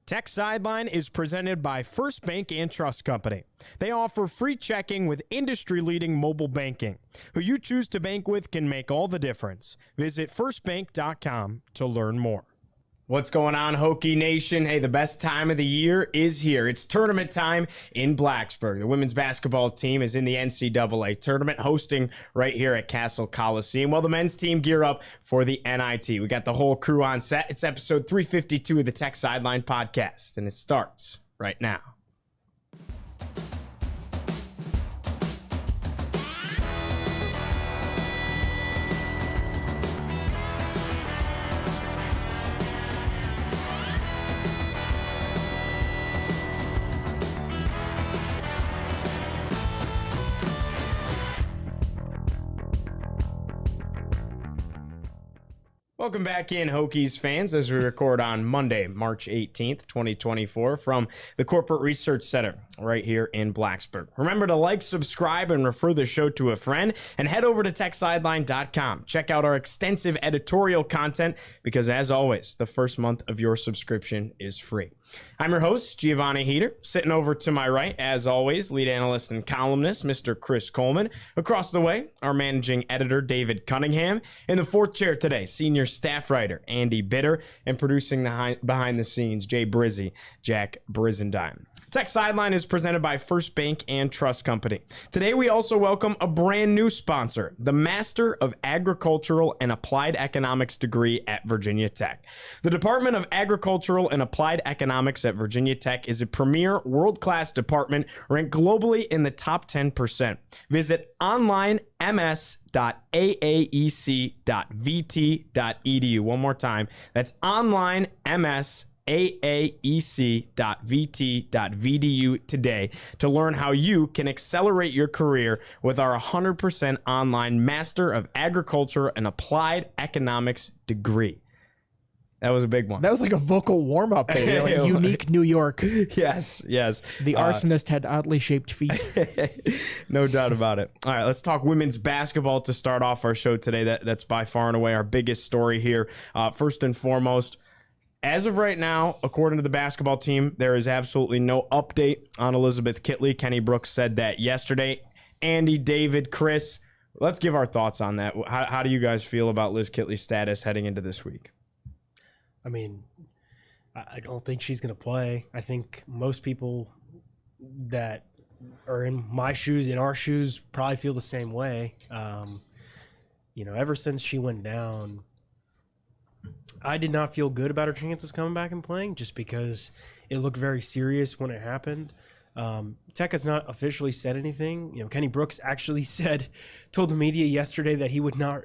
Tech Sideline is presented by First Bank and Trust Company. They offer free checking with industry-leading mobile banking. Who you choose to bank with can make all the difference. Visit firstbank.com to learn more. What's going on, Hokie Nation? Hey, the best time of the year is here. It's tournament time in Blacksburg. The women's basketball team is in the NCAA Tournament, hosting right here at Castle Coliseum, while the men's team gear up for the NIT. We got the whole crew on set. It's episode 352 of the Tech Sideline podcast, and it starts right now. Welcome back in, Hokies fans, as we record on Monday, March 18th, 2024, from the Corporate Research Center right here in Blacksburg. Remember to like, subscribe, and refer the show to a friend, and head over to techsideline.com. Check out our extensive editorial content, because as always, the first month of your subscription is free. I'm your host, Giovanni Heater. Sitting over to my right, as always, lead analyst and columnist, Mr. Chris Coleman. Across the way, our managing editor, David Cunningham. In the fourth chair today, senior staff writer, Andy Bitter, and producing the behind the scenes, Jay Brizzy, Jack Brizendine. Tech Sideline is presented by First Bank and Trust Company. Today, we also welcome a brand new sponsor, the Master of Agricultural and Applied Economics degree at Virginia Tech. The Department of Agricultural and Applied Economics at Virginia Tech is a premier world-class department ranked globally in the top 10%. Visit onlinems.aaec.vt.edu. One more time. That's onlinems.aaec.vt.edu today to learn how you can accelerate your career with our 100% online Master of Agriculture and Applied Economics degree. That was a big one. That was like a vocal warm-up, like unique New York. Yes. The arsonist had oddly shaped feet. No doubt about it. All right, let's talk women's basketball to start off our show today. That's by far and away our biggest story here. First and foremost, as of right now, according to the basketball team, there is absolutely no update on Elizabeth Kitley. Kenny Brooks said that yesterday. Andy, David, Chris, let's give our thoughts on that. How do you guys feel about Liz Kitley's status heading into this week? I mean, I don't think she's going to play. I think most people that are in my shoes, in our shoes, probably feel the same way. Ever since she went down, I did not feel good about her chances coming back and playing just because it looked very serious when it happened. Tech has not officially said anything. Kenny Brooks actually told the media yesterday that he would not,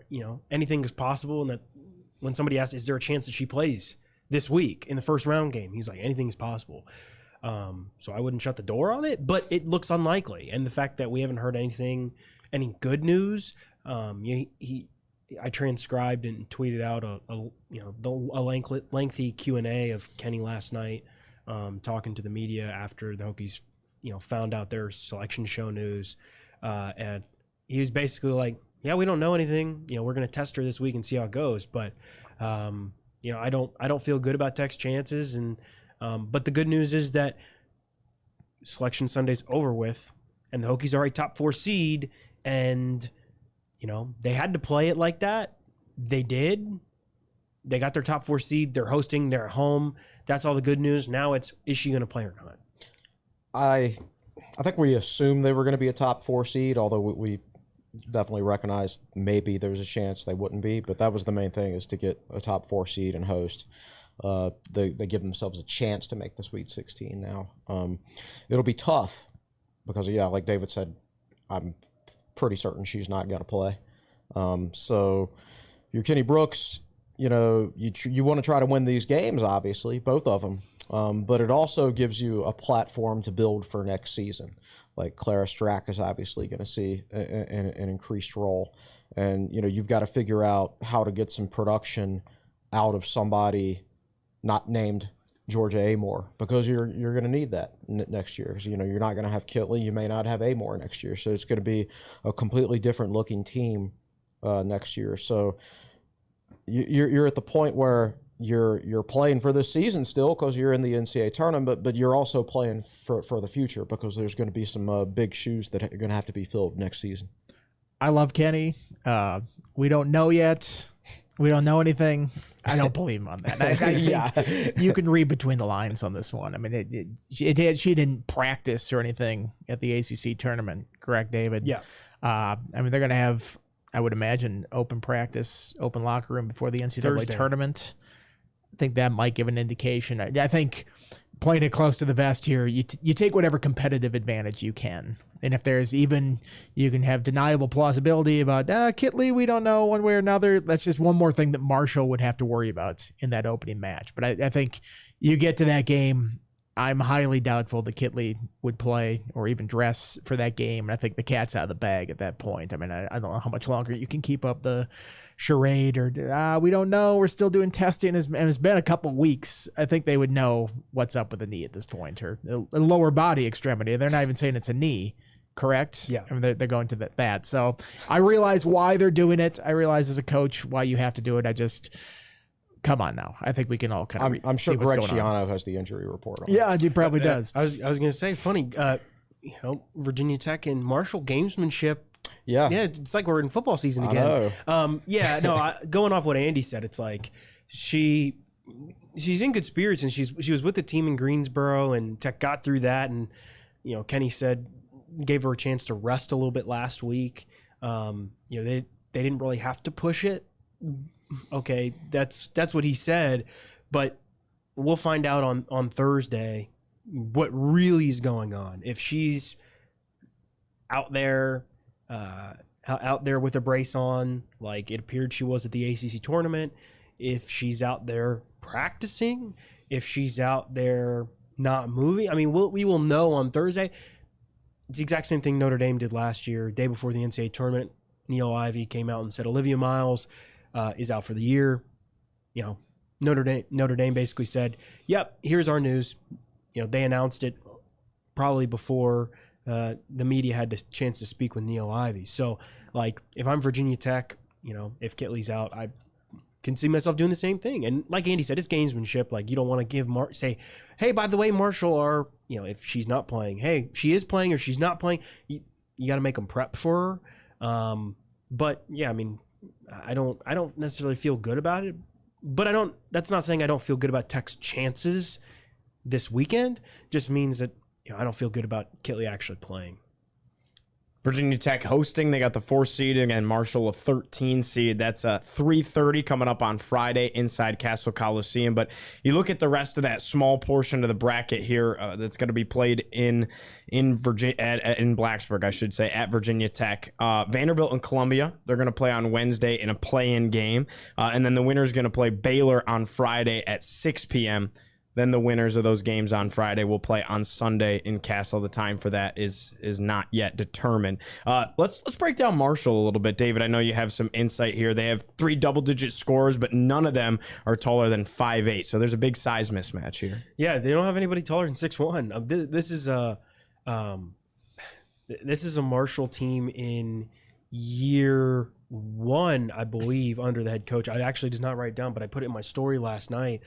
anything is possible, and that when somebody asked, is there a chance that she plays this week in the first round game? He's like, anything is possible. So I wouldn't shut the door on it, but it looks unlikely. And the fact that we haven't heard any good news, I transcribed and tweeted out a lengthy Q&A of Kenny last night, talking to the media after the Hokies, found out their selection show news. And he was basically like, yeah, we don't know anything. We're going to test her this week and see how it goes. But, I don't feel good about Tech's chances. And but the good news is that Selection Sunday's over with, and the Hokies are a top 4 seed. And, they had to play it like that. They did. They got their top 4 seed. They're hosting. They're at home. That's all the good news. Now is she going to play or not? I think we assumed they were going to be a top 4 seed, although we definitely recognized maybe there's a chance they wouldn't be, but that was the main thing, is to get a top 4 seed and host. They give themselves a chance to make the Sweet 16 now. It'll be tough because, like David said, I'm pretty certain she's not going to play. So you're Kenny Brooks, you want to try to win these games, obviously, both of them. But it also gives you a platform to build for next season. Like Clara Strack is obviously going to see an increased role. And, you've got to figure out how to get some production out of somebody not named Georgia Amore, because you're going to need that next year. So, you're not going to have Kitley. You may not have Amore next year. So it's going to be a completely different looking team next year. So you're at the point where, you're playing for this season still because you're in the NCAA tournament, but you're also playing for the future because there's going to be some big shoes that are going to have to be filled next season. I love Kenny. We don't know yet. We don't know anything. I don't believe him on that. I think you can read between the lines on this one. I mean, she didn't practice or anything at the ACC tournament, correct, David? Yeah. I mean, they're going to have, I would imagine, open practice, open locker room before the NCAA Thursday. tournament. I think that might give an indication. I think playing it close to the vest here, you take whatever competitive advantage you can. And if there's even, you can have deniable plausibility about, Kitley, we don't know one way or another. That's just one more thing that Marshall would have to worry about in that opening match. But I think you get to that game, I'm highly doubtful that Kitley would play or even dress for that game. And I think the cat's out of the bag at that point. I mean, I don't know how much longer you can keep up the charade or we don't know. We're still doing testing. And it's been a couple weeks. I think they would know what's up with the knee at this point, or a lower body extremity. They're not even saying it's a knee. Correct? Yeah. I mean, they're going to that. So I realize why they're doing it. I realize as a coach why you have to do it. I just, come on now. I think we can all kind of I'm sure see what's Greg going on. Schiano has the injury report on it. Yeah, he probably does. I was going to say, funny, Virginia Tech and Marshall gamesmanship. Yeah. Yeah, it's like we're in football season again. Going off what Andy said, it's like she's in good spirits, and she was with the team in Greensboro, and Tech got through that, and Kenny said gave her a chance to rest a little bit last week. They didn't really have to push it. Okay, that's what he said, but we'll find out on Thursday what really is going on. If she's out there with a brace on, like it appeared she was at the ACC tournament, if she's out there practicing, if she's out there not moving, I mean, we will know on Thursday. It's the exact same thing Notre Dame did last year, day before the NCAA tournament. Neil Ivey came out and said Olivia Miles is out for the year. Notre Dame basically said, "Yep, here's our news." They announced it probably before the media had the chance to speak with Neil Ivey. So, like, if I'm Virginia Tech, if Kitley's out, I can see myself doing the same thing. And like Andy said, it's gamesmanship. Like, you don't want to give say, hey, by the way, Marshall, or if she's not playing, hey, she is playing or she's not playing, you got to make them prep for her. But yeah, I mean, I don't necessarily feel good about it, but that's not saying I don't feel good about Tech's chances this weekend. Just means that I don't feel good about Kitley actually playing. Virginia Tech hosting. They got the 4 seed, and Marshall a 13 seed. That's 3:30 coming up on Friday inside Castle Coliseum. But you look at the rest of that small portion of the bracket here that's going to be played in Virginia, in Blacksburg, I should say, at Virginia Tech. Vanderbilt and Columbia, they're going to play on Wednesday in a play-in game. And then the winner is going to play Baylor on Friday at 6 p.m. Then the winners of those games on Friday will play on Sunday in Castle. The time for that is not yet determined. Let's break down Marshall a little bit, David. I know you have some insight here. They have 3 double-digit scores, but none of them are taller than 5'8". So there's a big size mismatch here. Yeah, they don't have anybody taller than 6'1". This is a Marshall team in year 1, I believe, under the head coach. I actually did not write it down, but I put it in my story last night.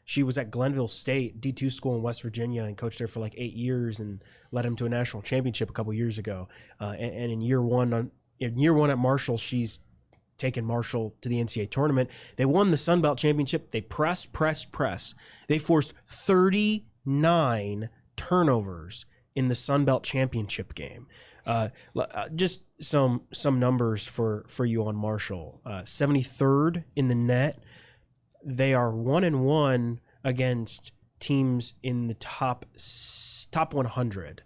She was at Glenville State, D2 school in West Virginia, and coached there for like 8 years and led him to a national championship a couple years ago. And in year one at Marshall, she's taken Marshall to the NCAA tournament. They won the Sun Belt Championship. They press. They forced 39 turnovers in the Sun Belt Championship game. Just some numbers for you on Marshall. 73rd in the net. They are 1-1 against teams in the top 100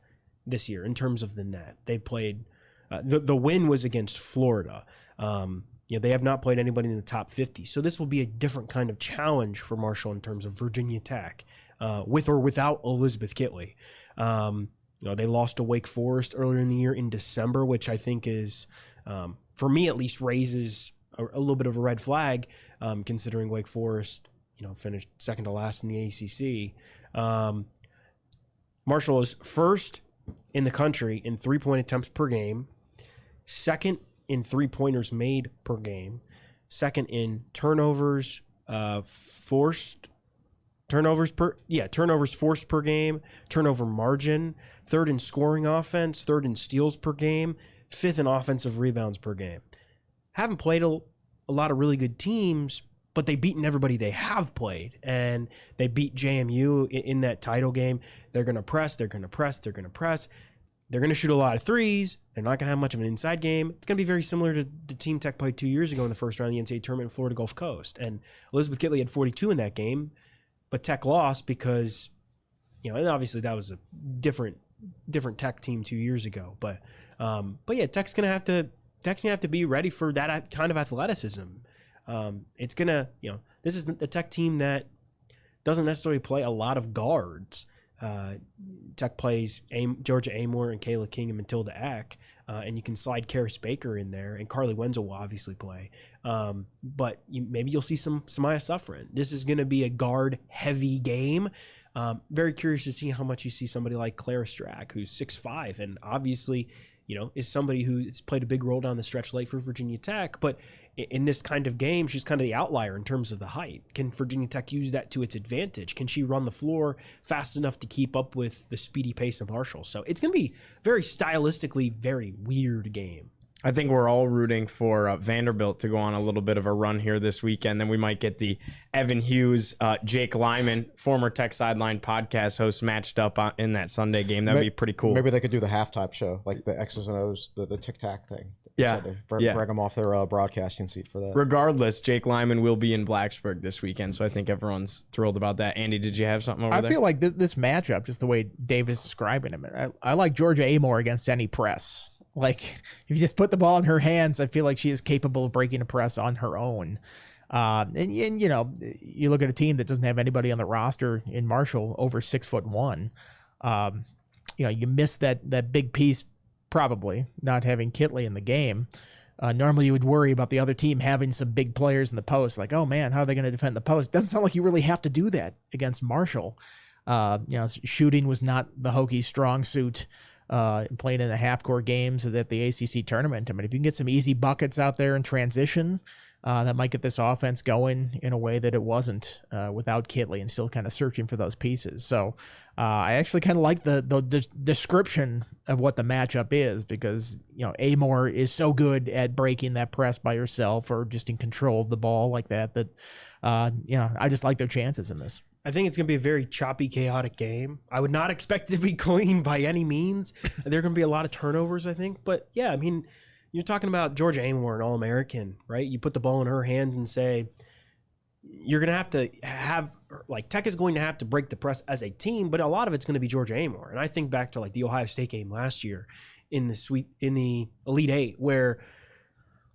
this year in terms of the net. They played. The win was against Florida. They have not played anybody in the top 50. So this will be a different kind of challenge for Marshall in terms of Virginia Tech, with or without Elizabeth Kitley. They lost to Wake Forest earlier in the year in December, which I think is, for me at least, raises a little bit of a red flag, considering Wake Forest, finished second to last in the ACC. Marshall is first in the country in 3-point attempts per game, second in 3-pointers made per game, second in turnovers forced turnovers forced per game, turnover margin, third in scoring offense, third in steals per game, fifth in offensive rebounds per game. Haven't played a lot of really good teams, but they've beaten everybody they have played, and they beat JMU in that title game. They're going to press, they're going to press, they're going to press. They're going to shoot a lot of threes. They're not going to have much of an inside game. It's going to be very similar to the team Tech played 2 years ago in the first round of the NCAA Tournament in Florida Gulf Coast. And Elizabeth Kitley had 42 in that game, but Tech lost because, and obviously that was a different Tech team 2 years ago. But yeah, Tech's going to have to be ready for that kind of athleticism. It's going to, this is a Tech team that doesn't necessarily play a lot of guards. Tech plays Georgia Amore and Kayla King and Matilda Eck, and you can slide Karis Baker in there, and Carly Wenzel will obviously play. But maybe you'll see some Samaya Suffren. This is going to be a guard-heavy game. Very curious to see how much you see somebody like Clara Strack, who's 6'5", and obviously, is somebody who's played a big role down the stretch late for Virginia Tech, but in this kind of game, she's kind of the outlier in terms of the height. Can Virginia Tech use that to its advantage? Can she run the floor fast enough to keep up with the speedy pace of Marshall? So it's going to be very stylistically very weird game. I think we're all rooting for Vanderbilt to go on a little bit of a run here this weekend. Then we might get the Evan Hughes, Jake Lyman, former Tech Sideline podcast host, matched up in that Sunday game. That'd be pretty cool. Maybe they could do the halftime show, like the X's and O's, the tic-tac thing. Yeah. Bring them off their broadcasting seat for that. Regardless, Jake Lyman will be in Blacksburg this weekend, so I think everyone's thrilled about that. Andy, did you have something over there? I feel like this matchup, just the way Dave is describing him, I like Georgia Amore against any press. Like, if you just put the ball in her hands, I feel like she is capable of breaking a press on her own. And you look at a team that doesn't have anybody on the roster in Marshall over 6'1". You miss that big piece, probably not having Kitley in the game. Normally you would worry about the other team having some big players in the post. Like, oh man, how are they going to defend the post? Doesn't sound like you really have to do that against Marshall. Shooting was not the Hokie strong suit. Playing in the half-court games at the ACC tournament. I mean, if you can get some easy buckets out there in transition, that might get this offense going in a way that it wasn't without Kitley, and still kind of searching for those pieces. So I actually kind of like the description of what the matchup is, because Amore is so good at breaking that press by herself or just in control of the ball like that I just like their chances in this. I think it's going to be a very choppy, chaotic game. I would not expect it to be clean by any means. There are going to be a lot of turnovers, I think. But, yeah, I mean, you're talking about Georgia Amore, an All-American, right? You put the ball in her hands and say, you're going to have Tech is going to have to break the press as a team, but a lot of it's going to be Georgia Amore. And I think back to, the Ohio State game last year in the Elite Eight, where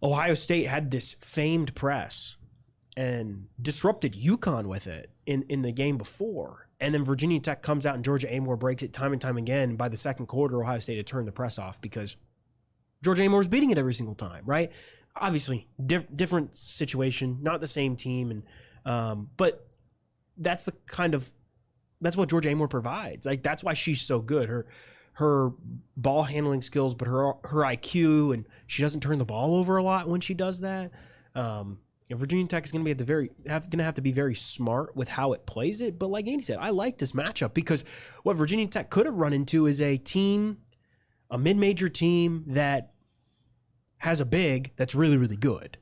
Ohio State had this famed press and disrupted UConn with it in the game before. And then Virginia Tech comes out and Georgia Amore breaks it time and time again. By the second quarter, Ohio State had turned the press off because Georgia Amore is beating it every single time, right? Obviously, different situation, not the same team, and but that's what Georgia Amore provides. That's why she's so good. Her ball handling skills, but her IQ, and she doesn't turn the ball over a lot when she does that. Virginia Tech is going to be have to be very smart with how it plays it. But like Andy said, I like this matchup because what Virginia Tech could have run into is a mid-major team that has a big that's really, really good.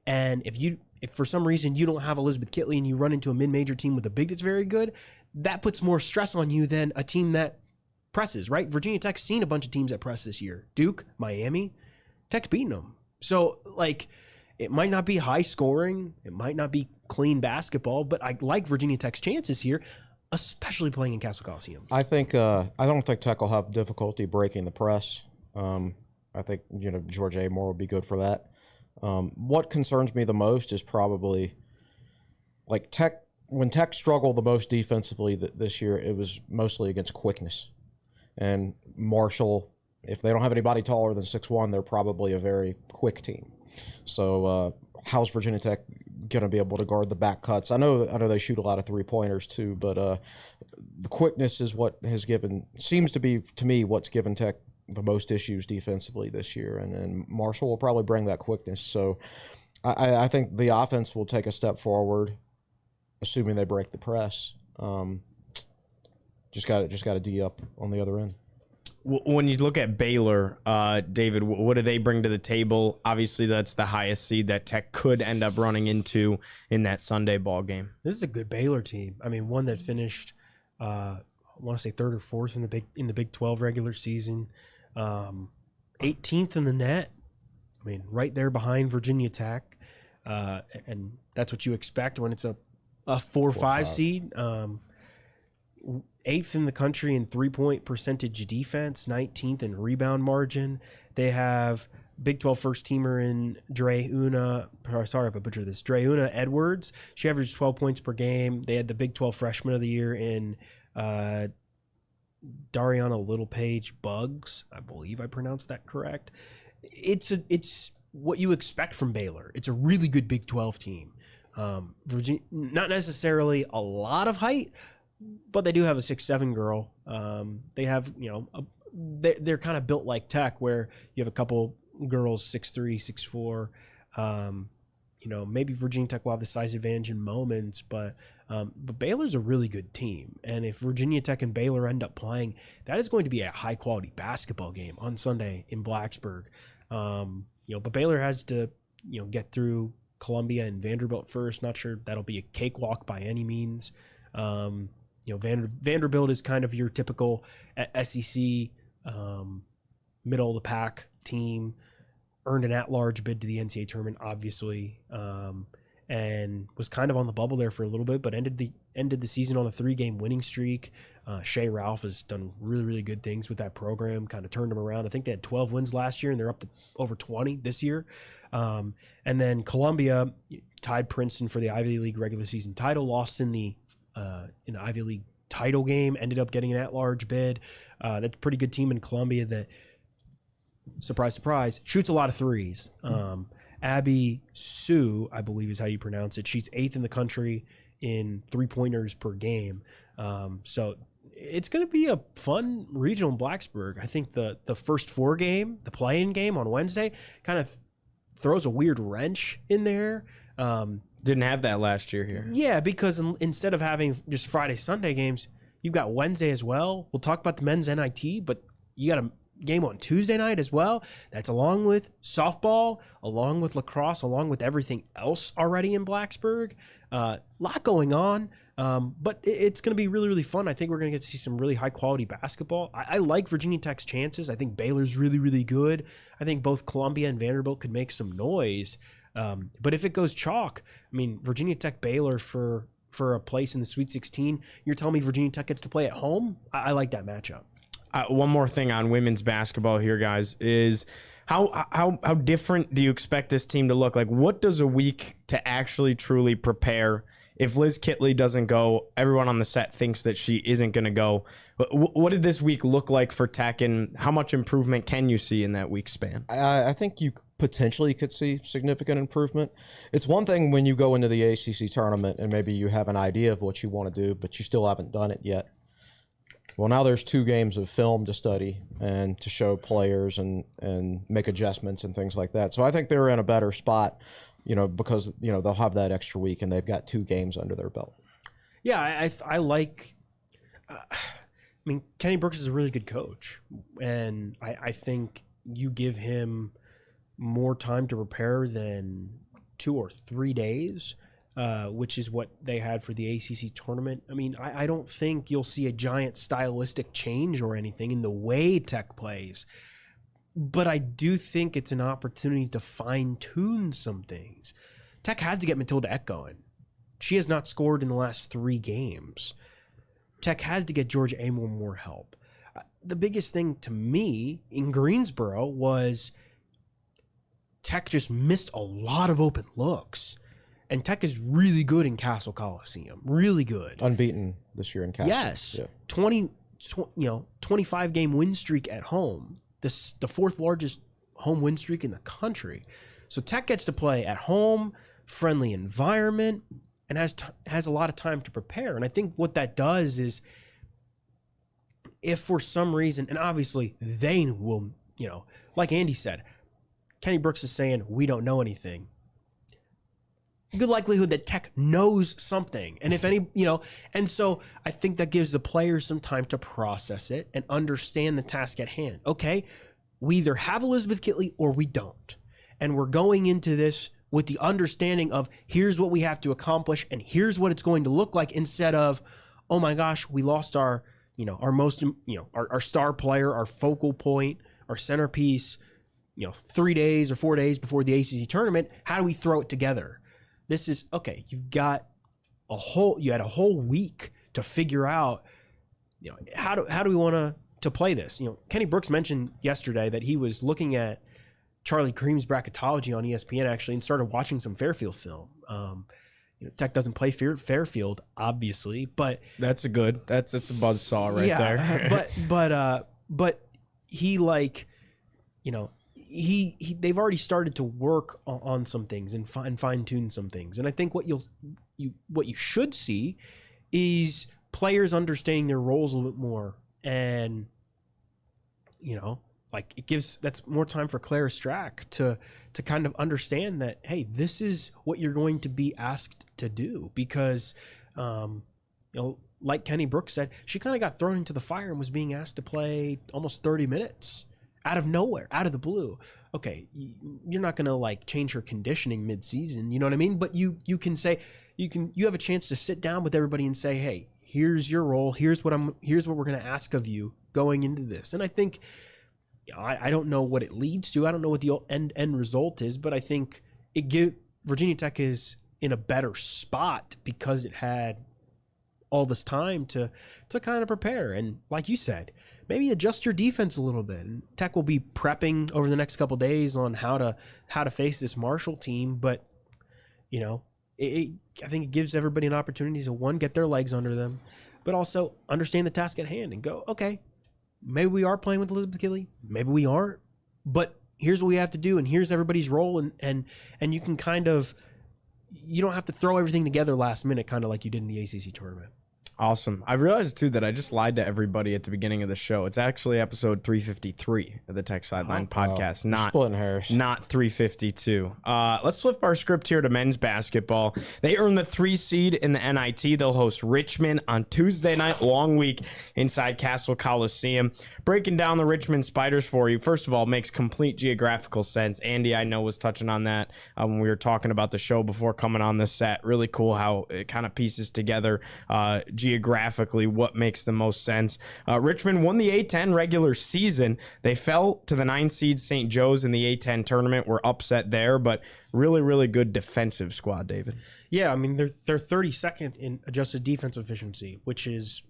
And if for some reason you don't have Elizabeth Kitley and you run into a mid-major team with a big that's very good, that puts more stress on you than a team that presses, right? Virginia Tech's seen a bunch of teams that press this year. Duke, Miami, Tech's beating them. So, it might not be high scoring. It might not be clean basketball, but I like Virginia Tech's chances here, especially playing in Castle Coliseum. I think I don't think Tech will have difficulty breaking the press. I think Georgia Amore will be good for that. What concerns me the most is probably Tech. When Tech struggled the most defensively this year, it was mostly against quickness. And Marshall, if they don't have anybody taller than 6'1", they're probably a very quick team. So how's Virginia Tech going to be able to guard the back cuts? I know they shoot a lot of three-pointers too, but the quickness is what seems to be, to me, what's given Tech the most issues defensively this year. And Marshall will probably bring that quickness. So I think the offense will take a step forward. assuming they break the press. Just got to D up on the other end. When you look at Baylor, David, what do they bring to the table? Obviously, that's the highest seed that Tech could end up running into in that Sunday ball game. This is a good Baylor team. I mean, one that finished, I want to say third or fourth in the Big 12 regular season, 18th in the net. I mean, right there behind Virginia Tech, and that's what you expect when it's a 4-5 seed. 8th in the country in 3-point percentage defense, 19th in rebound margin. They have Big 12 first teamer in Dreuna Edwards. She averaged 12 points per game. They had the Big 12 freshman of the year in Dariana Littlepage Buggs. I believe I pronounced that correct. It's what you expect from Baylor. It's a really good Big 12 team. Virginia, not necessarily a lot of height, but they do have a 6'7" girl. They have, they're kind of built like Tech, where you have a couple girls 6'3", 6'4". Maybe Virginia Tech will have the size advantage in moments, but Baylor's a really good team. And if Virginia Tech and Baylor end up playing, that is going to be a high quality basketball game on Sunday in Blacksburg. But Baylor has to, get through Columbia and Vanderbilt first. Not sure that'll be a cakewalk by any means. Vanderbilt is kind of your typical SEC middle of the pack team. Earned an at-large bid to the NCAA tournament, obviously, and was kind of on the bubble there for a little bit, but ended the season on a 3-game winning streak. Shea Ralph has done really, really good things with that program, kind of turned them around. I think they had 12 wins last year, and they're up to over 20 this year. And then Columbia tied Princeton for the Ivy League regular season title, lost in the Ivy League title game, ended up getting an at-large bid. That's a pretty good team in Columbia that, surprise, surprise, shoots a lot of threes. Abby Sue, I believe is how you pronounce it. She's 8th in the country in 3-pointers per game. So it's going to be a fun regional in Blacksburg. I think the first 4 game, the play-in game on Wednesday, kind of throws a weird wrench in there. Didn't have that last year here. Yeah, because instead of having just Friday, Sunday games, you've got Wednesday as well. We'll talk about the men's NIT, but you got a game on Tuesday night as well. That's along with softball, along with lacrosse, along with everything else already in Blacksburg. Lot going on, but it's going to be really, really fun. I think we're going to get to see some really high-quality basketball. I like Virginia Tech's chances. I think Baylor's really, really good. I think both Columbia and Vanderbilt could make some noise. But if it goes chalk, I mean, Virginia Tech, Baylor for a place in the Sweet 16, you're telling me Virginia Tech gets to play at home? I like that matchup. One more thing on women's basketball here, guys, is how different do you expect this team to look? Like, what does a week to actually truly prepare? If Liz Kitley doesn't go, everyone on the set thinks that she isn't going to go. What did this week look like for Tech, and how much improvement can you see in that week span? I think you potentially could see significant improvement. It's one thing when you go into the ACC tournament and maybe you have an idea of what you want to do, but you still haven't done it yet. Well, now there's 2 games of film to study and to show players and make adjustments and things like that. So I think they're in a better spot, because, they'll have that extra week and they've got 2 games under their belt. Yeah, I like Kenny Brooks is a really good coach, and I think you give him more time to prepare than 2 or 3 days, which is what they had for the ACC tournament. I mean, I don't think you'll see a giant stylistic change or anything in the way Tech plays, but I do think it's an opportunity to fine-tune some things. Tech has to get Matilda Eck going. She has not scored in the last 3 games. Tech has to get Georgia Amor more help. The biggest thing to me in Greensboro was Tech just missed a lot of open looks. And Tech is really good in Castle Coliseum. Really good. Unbeaten this year in Castle. Yes. Yeah. 25-game win streak at home. The 4th largest home win streak in the country. So Tech gets to play at home, friendly environment, and has a lot of time to prepare. And I think what that does is, if for some reason, and obviously they will, like Andy said, Kenny Brooks is saying, we don't know anything. good likelihood that Tech knows something. And if any, and so I think that gives the players some time to process it and understand the task at hand. Okay, we either have Elizabeth Kitley or we don't. And we're going into this with the understanding of here's what we have to accomplish and here's what it's going to look like, instead of, oh my gosh, we lost our star player, our focal point, our centerpiece, 3 days or 4 days before the ACC tournament. How do we throw it together? This is okay. You had a whole week to figure out, how do we want to play this? Kenny Brooks mentioned yesterday that he was looking at Charlie Cream's bracketology on ESPN actually and started watching some Fairfield film. Tech doesn't play Fairfield, obviously, but that's a buzzsaw right there. but he they've already started to work on some things and fine tune some things. And I think what you should see is players understanding their roles a little bit more, and that's more time for Clara Strack to kind of understand that, hey, this is what you're going to be asked to do, because like Kenny Brooks said, she kind of got thrown into the fire and was being asked to play almost 30 minutes out of nowhere, out of the blue. Okay, you're not going to change her conditioning mid-season, you know what I mean? But you can say, you have a chance to sit down with everybody and say, hey, here's your role, here's what we're going to ask of you going into this. And I think, I don't know what it leads to. I don't know what the end result is, but I think Virginia Tech is in a better spot because it had all this time to kind of prepare. And like you said, maybe adjust your defense a little bit. And Tech will be prepping over the next couple of days on how to face this Marshall team. But I think it gives everybody an opportunity to, one, get their legs under them, but also understand the task at hand and go, okay, maybe we are playing with Elizabeth Kitley, maybe we aren't, but here's what we have to do, and here's everybody's role, and you can you don't have to throw everything together last minute, kind of like you did in the ACC tournament. Awesome. I realized, too, that I just lied to everybody at the beginning of the show. It's actually episode 353 of the Tech Sideline podcast, splitting hairs. Not 352. Let's flip our script here to men's basketball. They earned the 3 seed in the NIT. They'll host Richmond on Tuesday night, long week inside Castle Coliseum. Breaking down the Richmond Spiders for you, first of all, makes complete geographical sense. Andy, I know, was touching on that when we were talking about the show before coming on this set. Really cool how it kind of pieces together geographically what makes the most sense. Richmond won the A10 regular season. They fell to the 9 seed St. Joe's in the A10 tournament. Were upset there, but really, really good defensive squad, David. Yeah, I mean, they're 32nd in adjusted defense efficiency, which is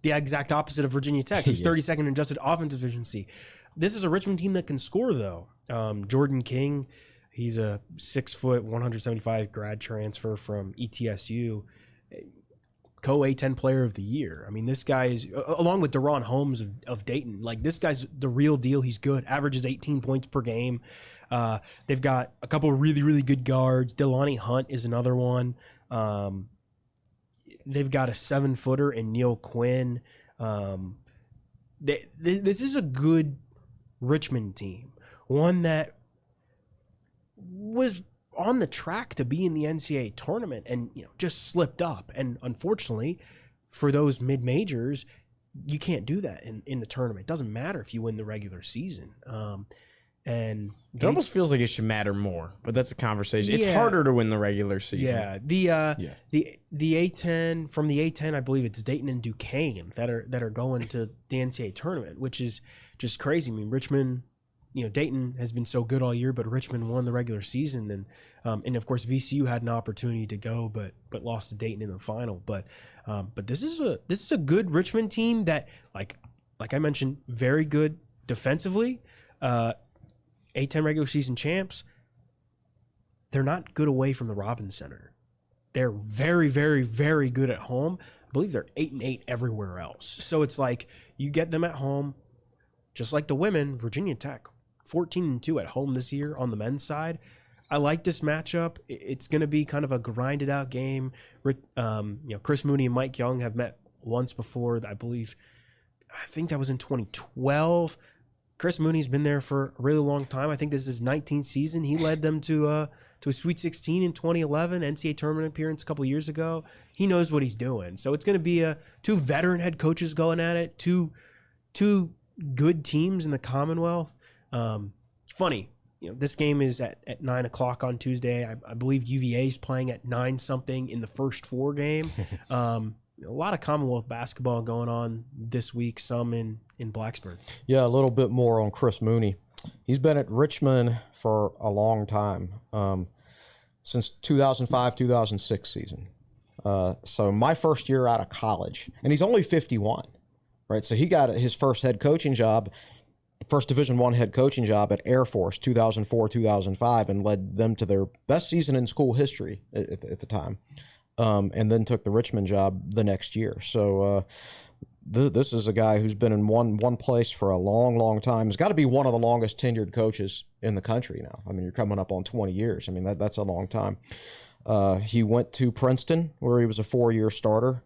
the exact opposite of Virginia Tech, who's 32nd in adjusted offensive efficiency. This is a Richmond team that can score, though. Jordan King, he's a 6 foot, 175 grad transfer from ETSU. Co-A10 player of the year. I mean, this guy is, along with Deron Holmes of Dayton, this guy's the real deal. He's good, averages 18 points per game. They've got a couple of really, really good guards. Delani Hunt is another one. They've got a 7-footer in Neil Quinn. This is a good Richmond team, one that was on the track to be in the NCAA tournament and just slipped up. And unfortunately, for those mid-majors, you can't do that in the tournament. It doesn't matter if you win the regular season. And it almost feels like it should matter more, but that's a conversation. It's harder to win the regular season. Yeah, the A10, from the A10, I believe it's Dayton and Duquesne that are going to the NCAA tournament, which is just crazy. I mean, Richmond, Dayton has been so good all year, but Richmond won the regular season, and of course VCU had an opportunity to go, but lost to Dayton in the final. But this is a good Richmond team that, like I mentioned, very good defensively. A10 regular season champs. They're not good away from the Robins Center. They're very, very, very good at home. I believe they're 8-8 everywhere else. So it's like you get them at home, just like the women. Virginia Tech, 14-2 at home this year on the men's side. I like this matchup. It's going to be kind of a grinded out game. Chris Mooney and Mike Young have met once before. I think that was in 2012. Chris Mooney's been there for a really long time. I think this is his 19th season. He led them to to a Sweet 16 in 2011, NCAA Tournament appearance a couple years ago. He knows what he's doing. So it's going to be two veteran head coaches going at it, two good teams in the Commonwealth. Funny, this game is at 9 o'clock on Tuesday. I believe UVA is playing at 9 something in the first 4 game. A lot of Commonwealth basketball going on this week, some in Blacksburg. Yeah, a little bit more on Chris Mooney. He's been at Richmond for a long time, since 2005-2006 season. So my first year out of college, and he's only 51, right? So he got his first head coaching job, first Division I head coaching job at Air Force 2004-2005, and led them to their best season in school history at the time. And then took the Richmond job the next year. So this is a guy who's been in one place for a long, long time. He's got to be one of the longest tenured coaches in the country now. I mean, you're coming up on 20 years. I mean, that's a long time. He went to Princeton, where he was a 4-year starter.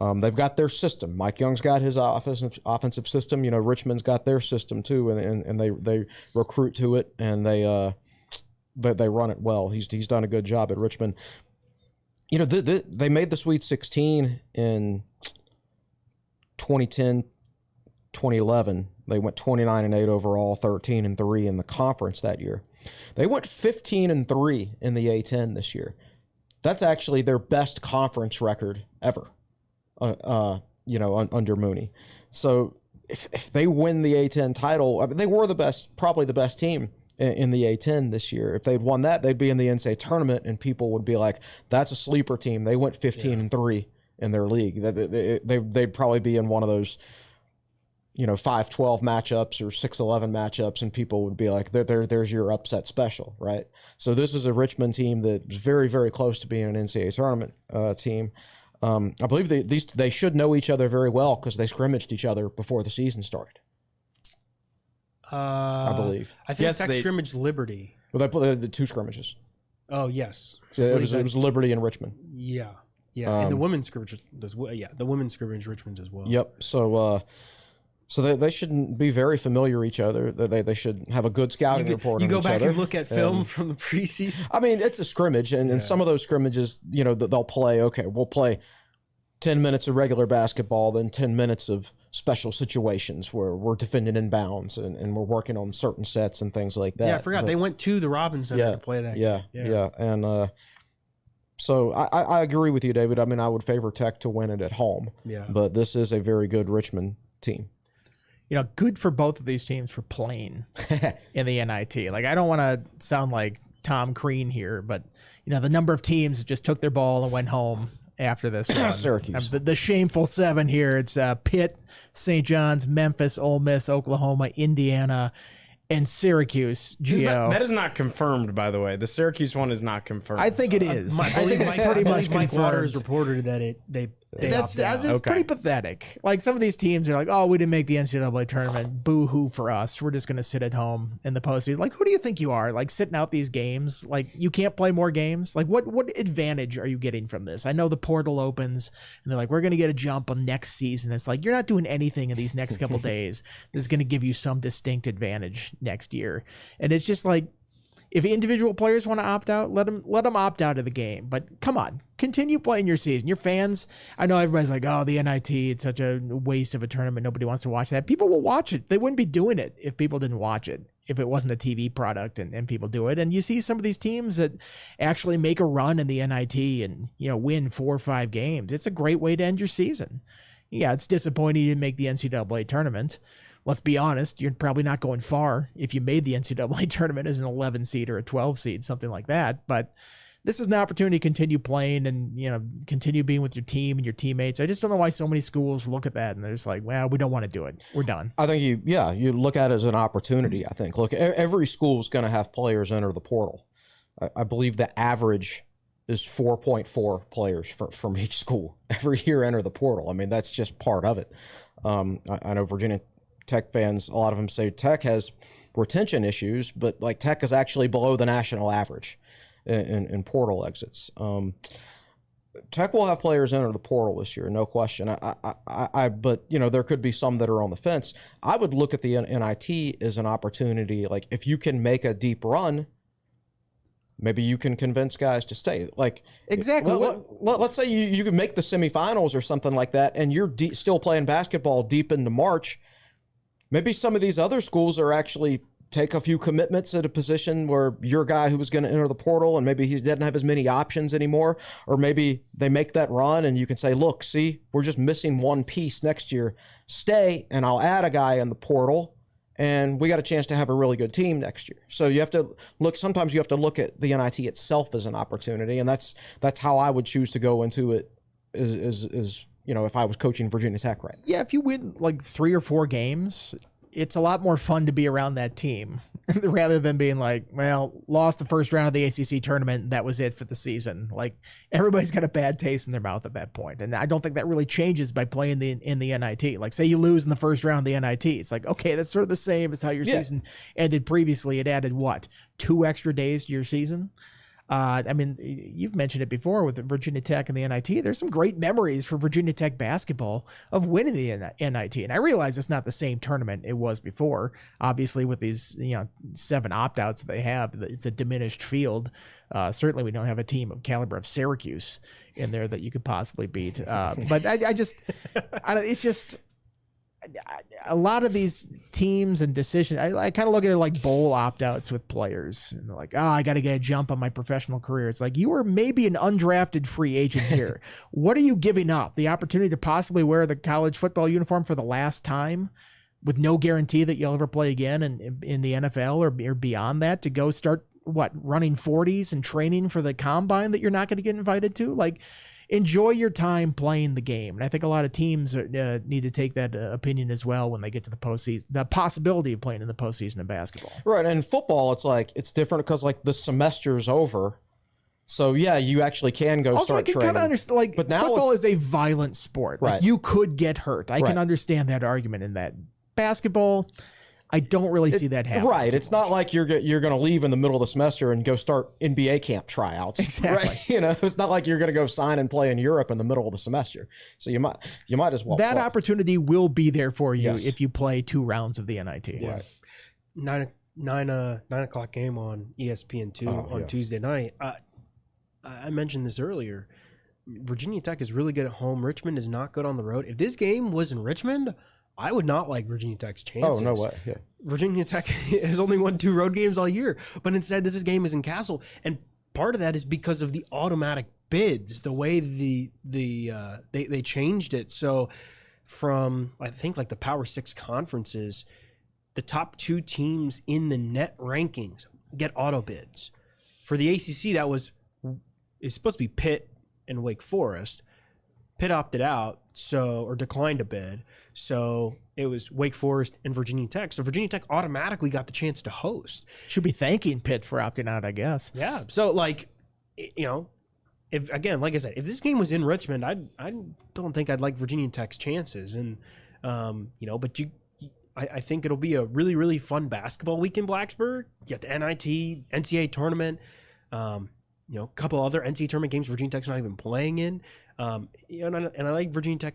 They've got their system. Mike Young's got his offensive system. Richmond's got their system too, and they recruit to it, and they run it well. He's done a good job at Richmond. They made the Sweet 16 in 2010, 2011. They went 29-8 overall, 13-3 in the conference that year. They went 15-3 in the A10 this year. That's actually their best conference record ever, under Mooney. So if they win the A10 title, I mean, they were probably the best team in the A10 this year. If they'd won that, they'd be in the NCAA tournament, and people would be like, that's a sleeper team. They went 15-3 in their league. They'd probably be in one of those, 5-12 matchups or 6-11 matchups, and people would be like, there's your upset special, right? So this is a Richmond team that's very, very close to being an NCAA tournament team. I believe they should know each other very well because they scrimmaged each other before the season started. I believe. I think Tech scrimmaged Liberty. Well, they put the 2 scrimmages. Oh, yes. So it was Liberty and Richmond. Yeah. And the women's scrimmage the women's scrimmage Richmond as well. Yep. So they shouldn't be very familiar with each other. They should have a good scouting report on each other. You go back and look at film from the preseason. I mean, it's a scrimmage, and some of those scrimmages, they'll play. Okay, we'll play 10 minutes of regular basketball, then 10 minutes of special situations where we're defending inbounds and we're working on certain sets and things like that. Yeah, I forgot. They went to the Robbins Center to play that game. Yeah. And so I agree with you, David. I mean, I would favor Tech to win it at home. Yeah. But this is a very good Richmond team. Good for both of these teams for playing in the NIT. Like, I don't want to sound like Tom Crean here, but, the number of teams that just took their ball and went home after this one. Syracuse. The shameful 7 here. It's Pitt, St. John's, Memphis, Ole Miss, Oklahoma, Indiana, and Syracuse. That is not confirmed, by the way. The Syracuse one is not confirmed. I think it is. I think it's pretty much Mike confirmed. Waters reported that That's pretty pathetic. Like, some of these teams are like, oh, we didn't make the NCAA tournament. Boo-hoo for us. We're just going to sit at home in the postseason. Like, who do you think you are? Like, sitting out these games? Like, you can't play more games? Like, what advantage are you getting from this? I know the portal opens, and they're like, we're going to get a jump on next season. It's like, you're not doing anything in these next couple days that's going to give you some distinct advantage next year. And it's just like, if individual players want to opt out, let them opt out of the game. But come on, continue playing your season. Your fans, I know everybody's like, oh, the NIT, it's such a waste of a tournament. Nobody wants to watch that. People will watch it. They wouldn't be doing it if people didn't watch it, if it wasn't a TV product and people do it. And you see some of these teams that actually make a run in the NIT and, win 4 or 5 games. It's a great way to end your season. Yeah, it's disappointing you didn't make the NCAA tournament. Let's be honest, you're probably not going far if you made the NCAA tournament as an 11 seed or a 12 seed, something like that. But this is an opportunity to continue playing and, continue being with your team and your teammates. I just don't know why so many schools look at that and they're just like, well, we don't want to do it. We're done. I think you look at it as an opportunity, I think. Look, every school is going to have players enter the portal. I believe the average is 4.4 players from each school every year enter the portal. I mean, that's just part of it. I know Virginia Tech fans, a lot of them say Tech has retention issues, but like Tech is actually below the national average in portal exits. Tech will have players enter the portal this year, no question. But there could be some that are on the fence. I would look at the NIT as an opportunity. Like, if you can make a deep run, maybe you can convince guys to stay. Like Exactly. Let's say you can make the semifinals or something like that, and you're still playing basketball deep into March. Maybe some of these other schools are actually take a few commitments at a position where your guy who was going to enter the portal and maybe he doesn't have as many options anymore, or maybe they make that run and you can say, look, see, we're just missing one piece next year. Stay, and I'll add a guy in the portal, and we got a chance to have a really good team next year. So you have to look, sometimes you have to look at the NIT itself as an opportunity, and that's how I would choose to go into it is if I was coaching Virginia Tech, right? Yeah, if you win like 3 or 4 games, it's a lot more fun to be around that team rather than being like, well, lost the first round of the ACC tournament, and that was it for the season. Like, everybody's got a bad taste in their mouth at that point. And I don't think that really changes by playing in the NIT. Like, say you lose in the first round of the NIT. It's like, okay, that's sort of the same as how your season ended previously. It added what? 2 extra days to your season? I mean, you've mentioned it before with Virginia Tech and the NIT. There's some great memories for Virginia Tech basketball of winning the NIT. And I realize it's not the same tournament it was before. Obviously, with these 7 opt-outs that they have, it's a diminished field. Certainly, we don't have a team of caliber of Syracuse in there that you could possibly beat. But it's just a lot of these teams and decisions, I kind of look at it like bowl opt-outs with players. And they're like, I got to get a jump on my professional career. It's like, you are maybe an undrafted free agent here. What are you giving up? The opportunity to possibly wear the college football uniform for the last time with no guarantee that you'll ever play again in the NFL or beyond that, to go start, running 40s and training for the combine that you're not going to get invited to? Like, enjoy your time playing the game. And I think a lot of teams need to take that opinion as well when they get to the postseason, the possibility of playing in the postseason in basketball. Right. And football, it's different because the semester's over. So yeah, you actually can go also, start I can training. kind of understand, but now football is a violent sport. Right. Like, you could get hurt. I can understand that argument in that. Basketball, I don't really see that happening. Right. It's not like you're going to leave in the middle of the semester and go start NBA camp tryouts. Exactly. Right? It's not like you're going to go sign and play in Europe in the middle of the semester. So you might as well. That opportunity will be there for you if you play 2 rounds of the NIT. Yeah. Right. 9 o'clock game on ESPN2 on Tuesday night. I mentioned this earlier. Virginia Tech is really good at home. Richmond is not good on the road. If this game was in Richmond, I would not like Virginia Tech's chances. Oh, no way. Yeah. Virginia Tech has only won 2 road games all year, but instead this game is in Castle, and part of that is because of the automatic bids, the way they changed it. So from, I think, the Power 6 conferences, the top 2 teams in the net rankings get auto bids. For the ACC, it's supposed to be Pitt and Wake Forest. Pitt opted out, or declined a bid. So it was Wake Forest and Virginia Tech. So Virginia Tech automatically got the chance to host. Should be thanking Pitt for opting out, I guess. Yeah. So if again, like I said, if this game was in Richmond, I don't think I'd like Virginia Tech's chances. And but I think it'll be a really, really fun basketball week in Blacksburg. You got the NIT, NCAA tournament. A couple other NCAA tournament games Virginia Tech's not even playing in. And I like Virginia Tech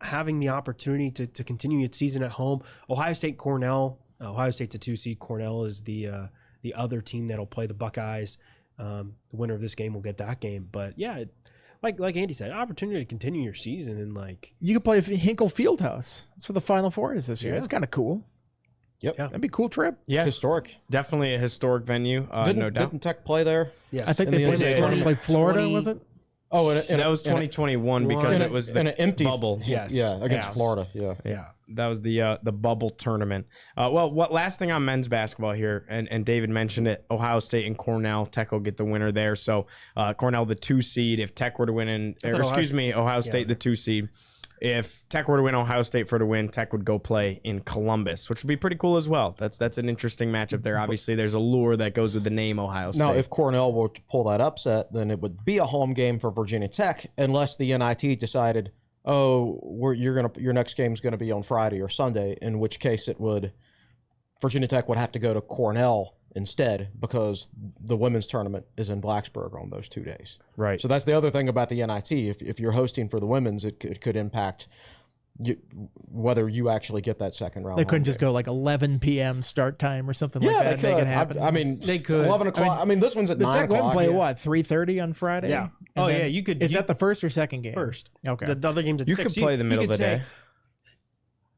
having the opportunity to continue its season at home. Ohio State, Cornell. Ohio State's a 2 seed. Cornell is the other team that'll play the Buckeyes. The winner of this game will get that game. But yeah, like Andy said, opportunity to continue your season, and you could play Hinkle Fieldhouse. That's where the Final Four is this year. It's kind of cool. Yep. That'd be a cool trip. Yeah. Historic. Definitely a historic venue, no doubt. Didn't Tech play there? yes. I think In they the played Florida, was it? Oh, That was 2021 because it was an the empty bubble. Yes. Yeah, against Yes. Florida. Yeah. Yeah, that was the bubble tournament. What last thing on men's basketball here, and David mentioned it, Ohio State and Cornell. Tech will get the winner there. So Cornell the 2 seed. If Tech were to win, Ohio State the 2 seed. If Tech were to win, Ohio State for to win, Tech would go play in Columbus, which would be pretty cool as well. That's an interesting matchup there. Obviously, there's a lure that goes with the name Ohio State. Now, if Cornell were to pull that upset, then it would be a home game for Virginia Tech, unless the NIT decided, your next game is going to be on Friday or Sunday, in which case Virginia Tech would have to go to Cornell instead, because the women's tournament is in Blacksburg on those 2 days. Right. So that's the other thing about the NIT. If you're hosting for the women's, it could impact whether you actually get that second round. They couldn't just game. go like 11 p.m. start time or something like Yeah, that. they Make could. it happen. I mean, They could. 11 o'clock. I mean, this one's at the 9 Tech o'clock. play what 3:30 on Friday. Yeah. And Oh, then- yeah, you could- Is you- that the first or second game? First. Okay. The other game's at You 6. could play the middle of could the say day.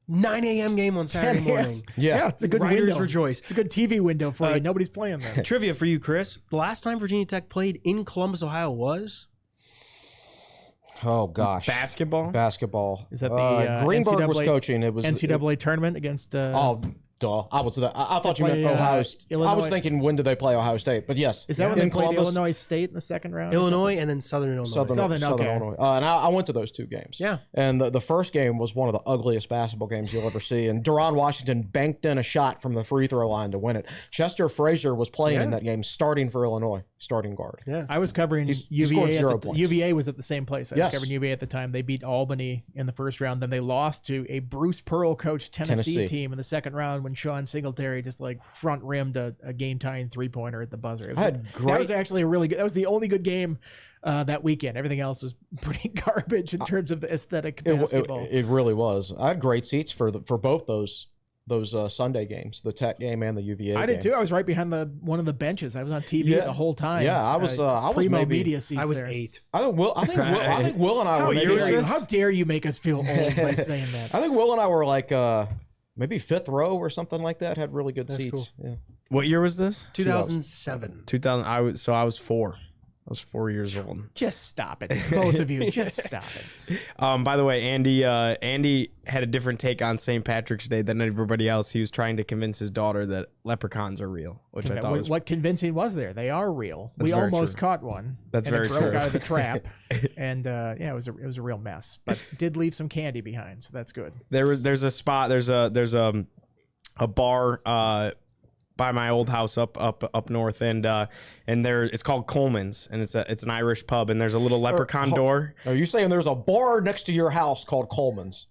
9 a.m. game on Saturday 10 a.m. morning. Yeah. It's a good Riders window. rejoice. It's a good TV window for you. Nobody's playing that. Trivia for you, Chris. The last time Virginia Tech played in Columbus, Ohio was? Oh gosh, Basketball. Is that the Greenberg was NCAA coaching? It was NCAA tournament against. Oh, duh! I was. I thought you meant play, Ohio. I Illinois. was thinking, when did they play Ohio State? But yes, Is that when they in played Columbus, Illinois State in the second round? or Illinois and then Southern Illinois. Southern okay. Illinois. And I went to those two games. Yeah. And the first game was one of the ugliest basketball games you'll ever see. And Deron Washington banked in a shot from the free throw line to win it. Chester Frazier was playing in Yeah. that game, starting for Illinois, starting guard. Yeah. I was covering scored UVA. 0 points. UVA was at the same place. I Yes. was covering UVA at the time. They beat Albany in the first round. Then they lost to a Bruce Pearl coached Tennessee team in the second round when Sean Singletary just like front rimmed a game tying 3-pointer at the buzzer. It was, that was actually a really good. That was the only good game that weekend. Everything else was pretty garbage in terms of aesthetic basketball. It really was. I had great seats for both those Sunday games, the Tech game and the UVA. I did game. too. I was right behind one of the benches. I was on TV the whole time. Yeah, I was primo maybe- media seats. I was there. 8. I think Will and I How were dare, maybe you, like, how dare you make us feel old by saying that? I think Will and I were like maybe 5th row or something like that. Had really good seats. cool. Yeah. What year was this? 2007. 2000. I was 4. I was 4 years old. Just stop it, both of you. Just stop it. By the way, Andy had a different take on St. Patrick's Day than everybody else. He was trying to convince his daughter that leprechauns are real, which I thought was What convincing was there? They are real. We very almost true. caught one. That's and very it broke true. out of the trap, and yeah, it was a real mess. But did leave some candy behind, so that's good. there's a spot. There's a bar by my old house up north, and there it's called Coleman's, and it's an Irish pub, and there's a little leprechaun door. Are you saying there's a bar next to your house called Coleman's?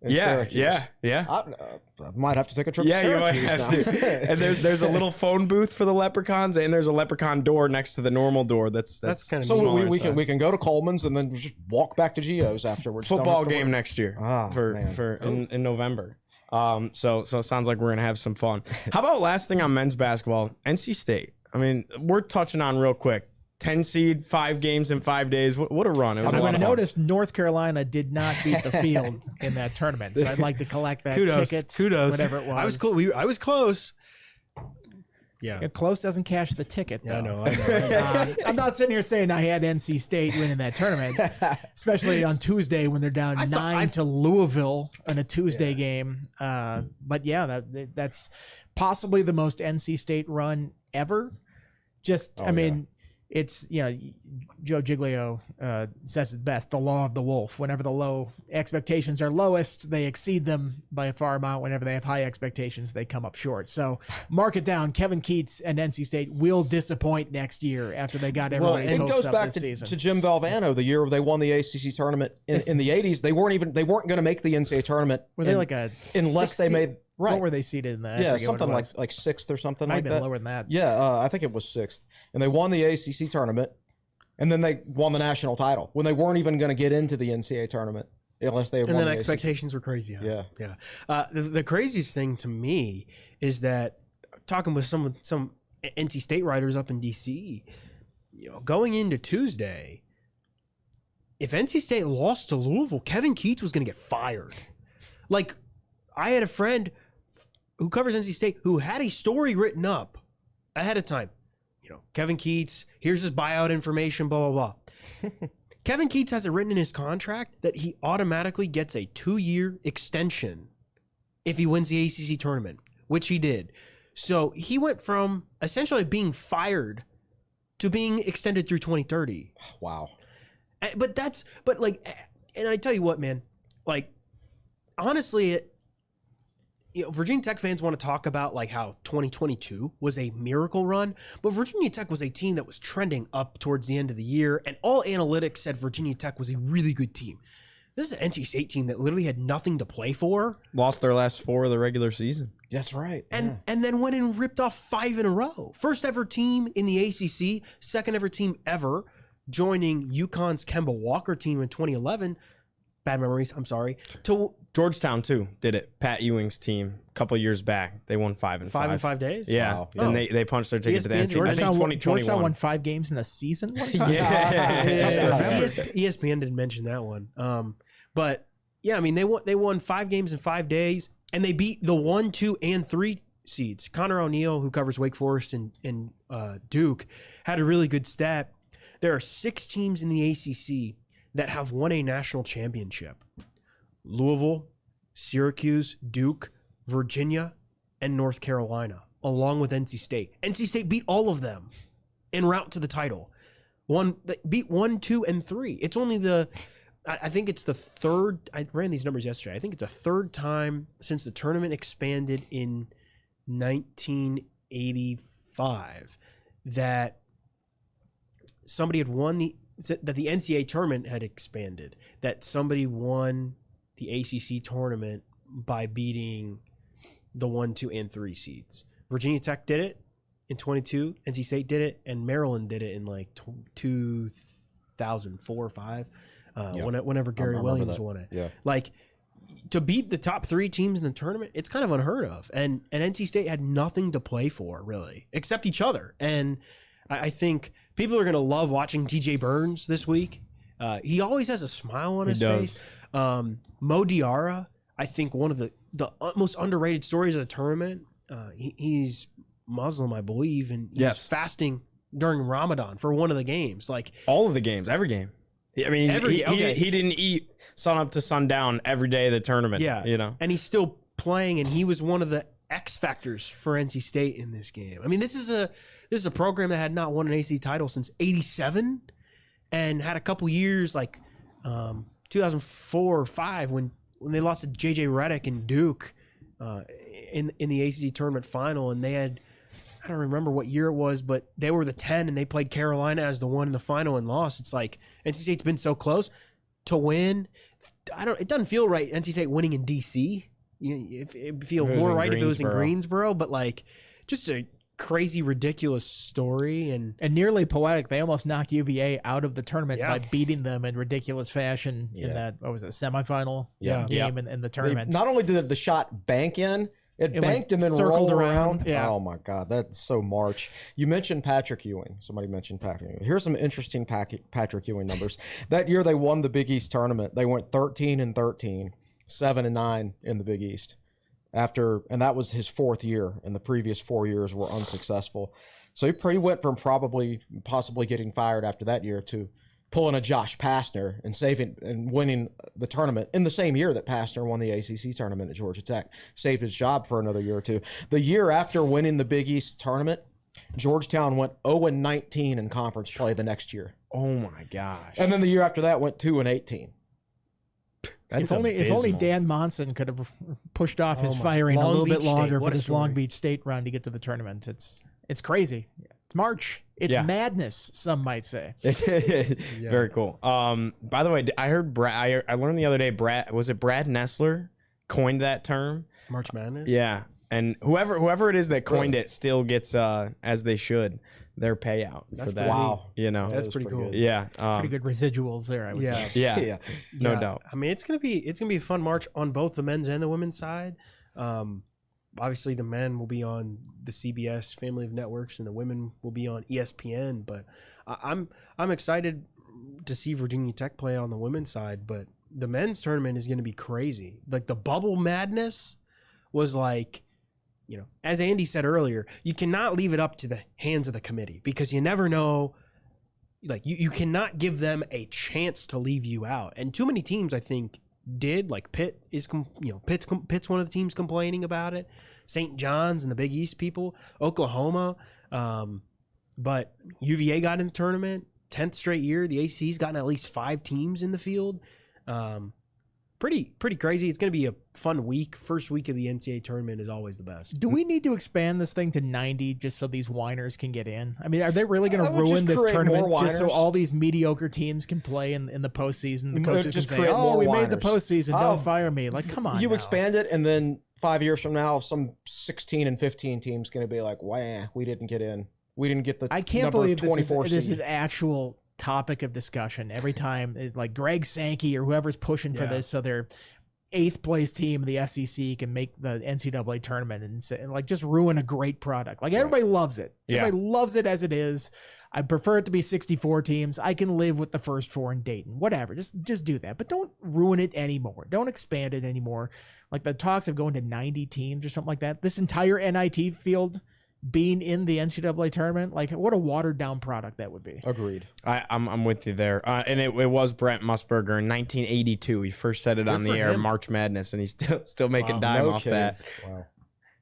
In Syracuse? Yeah. I might have to take a trip Yeah, to you might Syracuse have now. to. And there's a little phone booth for the leprechauns, and there's a leprechaun door next to the normal door. That's kind of So smaller we size. can go to Coleman's and then just walk back to Geo's afterwards. Don't football have to game worry. next year Ah, man. for in November. So it sounds like we're gonna have some fun. How about last thing on men's basketball? NC State. I mean, we're touching on real quick. 10 seed, 5 games in 5 days. What a run! It was a I'm lot going of to fun. notice North Carolina did not beat the field in that tournament, so I'd like to collect that ticket. Kudos. Whatever it was. I was cool. I was close. Yeah. Close doesn't cash the ticket, though. I know. I'm not sitting here saying I had NC State winning that tournament, especially on Tuesday when they're down 9 to Louisville in a Tuesday game. But yeah, that's possibly the most NC State run ever. I mean, it's, Joe Giglio says it best, the law of the wolf. Whenever the low expectations are lowest, they exceed them by a far amount. Whenever they have high expectations, they come up short. So mark it down. Kevin Keats and NC State will disappoint next year after they got everybody's and it hopes goes up back this to season. Jim Valvano, the year they won the ACC tournament in the 80s. They weren't going to make the NCAA tournament. Were they like a unless sixth they seed? made right? What were they seated in that? I Yeah, forget what something it was. like 6th or something Might like have been that. lower than that. Yeah, I think it was 6th, and they won the ACC tournament, and then they won the national title when they weren't even going to get into the NCAA tournament unless they had And won then the expectations were crazy. Huh? Yeah. Yeah. The craziest thing to me is that talking with some NC State writers up in DC, going into Tuesday, if NC State lost to Louisville, Kevin Keats was going to get fired. Like, I had a friend who covers NC State who had a story written up ahead of time. Kevin Keats, here's his buyout information, blah, blah, blah. Kevin Keats has it written in his contract that he automatically gets a 2-year extension if he wins the ACC tournament, which he did. So he went from essentially being fired to being extended through 2030. Wow. And I tell you what, man, like, honestly, Virginia Tech fans want to talk about like how 2022 was a miracle run, but Virginia Tech was a team that was trending up towards the end of the year, and all analytics said Virginia Tech was a really good team. This is an NC State team that literally had nothing to play for. Lost their last 4 of the regular season. That's right. And then went and ripped off 5 in a row. First ever team in the ACC, second ever team ever, joining UConn's Kemba Walker team in 2011. bad memories. I'm sorry. To Georgetown too did it. Pat Ewing's team a couple years back. They won 5 in 5. 5 in 5 days. Yeah, Wow. and they punched their ticket to the ESPN NCAA. I think Georgetown 2021. won 5 games in a season one time. ESPN didn't mention that one. But yeah, I mean they won 5 games in 5 days, and they beat the 1, 2, and 3 seeds. Connor O'Neill, who covers Wake Forest and Duke, had a really good stat. There are 6 teams in the ACC that have won a national championship: Louisville, Syracuse, Duke, Virginia, and North Carolina, along with NC State. NC State beat all of them en route to the title. Beat 1, 2, and 3. It's only I think it's the third. I ran these numbers yesterday. I think it's the third time since the tournament expanded in 1985 that somebody had won that the NCAA tournament had expanded, that somebody won the ACC tournament by beating the 1, 2, and 3 seeds. Virginia Tech did it in 22. NC State did it, and Maryland did it in like 2004 or 5. Whenever Gary Williams won it. Yeah. Like, to beat the top 3 teams in the tournament, it's kind of unheard of. And NC State had nothing to play for, really, except each other. And I think people are going to love watching TJ Burns this week. He always has a smile on his face. Mo Diarra, I think one of the most underrated stories of the tournament. He's Muslim, I believe, and he's fasting during Ramadan for one of the games. Like all of the games, every game. I mean, he didn't eat sun up to sundown every day of the tournament. Yeah, and he's still playing, and he was one of the X factors for NC State in this game. I mean, this is a program that had not won an ACC title since '87, and had a couple years like 2004 or 5 when they lost to JJ Redick and Duke in the ACC tournament final, and they had. I don't remember what year it was, but they were the 10 and they played Carolina as the 1 in the final and lost. It's like NC State's been so close to win. It doesn't feel right. NC State winning in DC. It feel more right if it was in Greensboro, but like just a crazy, ridiculous story and nearly poetic. They almost knocked UVA out of the tournament by beating them in ridiculous fashion in that semifinal game in the tournament. Not only did the shot bank in, it banked and then circled around. Yeah. Oh my God, that's so March. You mentioned Patrick Ewing. Somebody mentioned Patrick Ewing. Here's some interesting Patrick Ewing numbers. That year they won the Big East tournament. They went 13-13, 7-9 in the Big East. And that was his 4th year, and the previous 4 years were unsuccessful. So he went from possibly getting fired after that year to pulling a Josh Pastner and saving and winning the tournament in the same year that Pastner won the ACC tournament at Georgia Tech. Saved his job for another year or two. The year after winning the Big East tournament, Georgetown went 0-19 in conference play the next year. Oh my gosh! And then the year after that went 2-18. If only Dan Monson could have pushed off his firing a little bit longer for this Long Beach State run to get to the tournament. It's crazy. It's March. It's madness, some might say. Very cool. By the way, I heard I learned the other day. Brad Nessler coined that term? March Madness. Yeah, and whoever it is that coined it still gets, as they should, their payout for that. Wow. That's pretty cool. Good. Yeah, pretty good residuals there, I would say. Yeah, no doubt. I mean, it's gonna be a fun March on both the men's and the women's side. Obviously, the men will be on the CBS family of networks, and the women will be on ESPN. But I'm excited to see Virginia Tech play on the women's side. But the men's tournament is going to be crazy. Like the bubble madness was like, as Andy said earlier, you cannot leave it up to the hands of the committee because you never know. Like you cannot give them a chance to leave you out. And too many teams, I think, did. Like Pitt is, Pitt's one of the teams complaining about it. St. John's and the Big East people, Oklahoma, but UVA got in the tournament 10th straight year. The ACC's gotten at least 5 teams in the field. Pretty crazy. It's going to be a fun week. First week of the NCAA tournament is always the best. Do we need to expand this thing to 90 just so these whiners can get in? I mean, are they really going to ruin this tournament just so all these mediocre teams can play in the postseason? The coaches just can say, we made the postseason. Don't fire me. Like, come on. You expand it, and then 5 years from now, some 16 and 15 teams going to be like, "Wow, we didn't get in. We didn't get the." I can't believe this is actual topic of discussion every time. Like Greg Sankey or whoever's pushing for this, so they're 8th place team in the SEC can make the NCAA tournament and like just ruin a great product. Like everybody loves it. Everybody loves it as it is. I prefer it to be 64 teams. I can live with the first 4 in Dayton. Whatever. Just do that. But don't ruin it anymore. Don't expand it anymore. Like the talks of going to 90 teams or something like that. This entire NIT field being in the NCAA tournament, like what a watered down product that would be. Agreed. I'm with you there. And it was Brent Musburger in 1982. He first said it on the air, March Madness, and he's still making dime off that. Wow.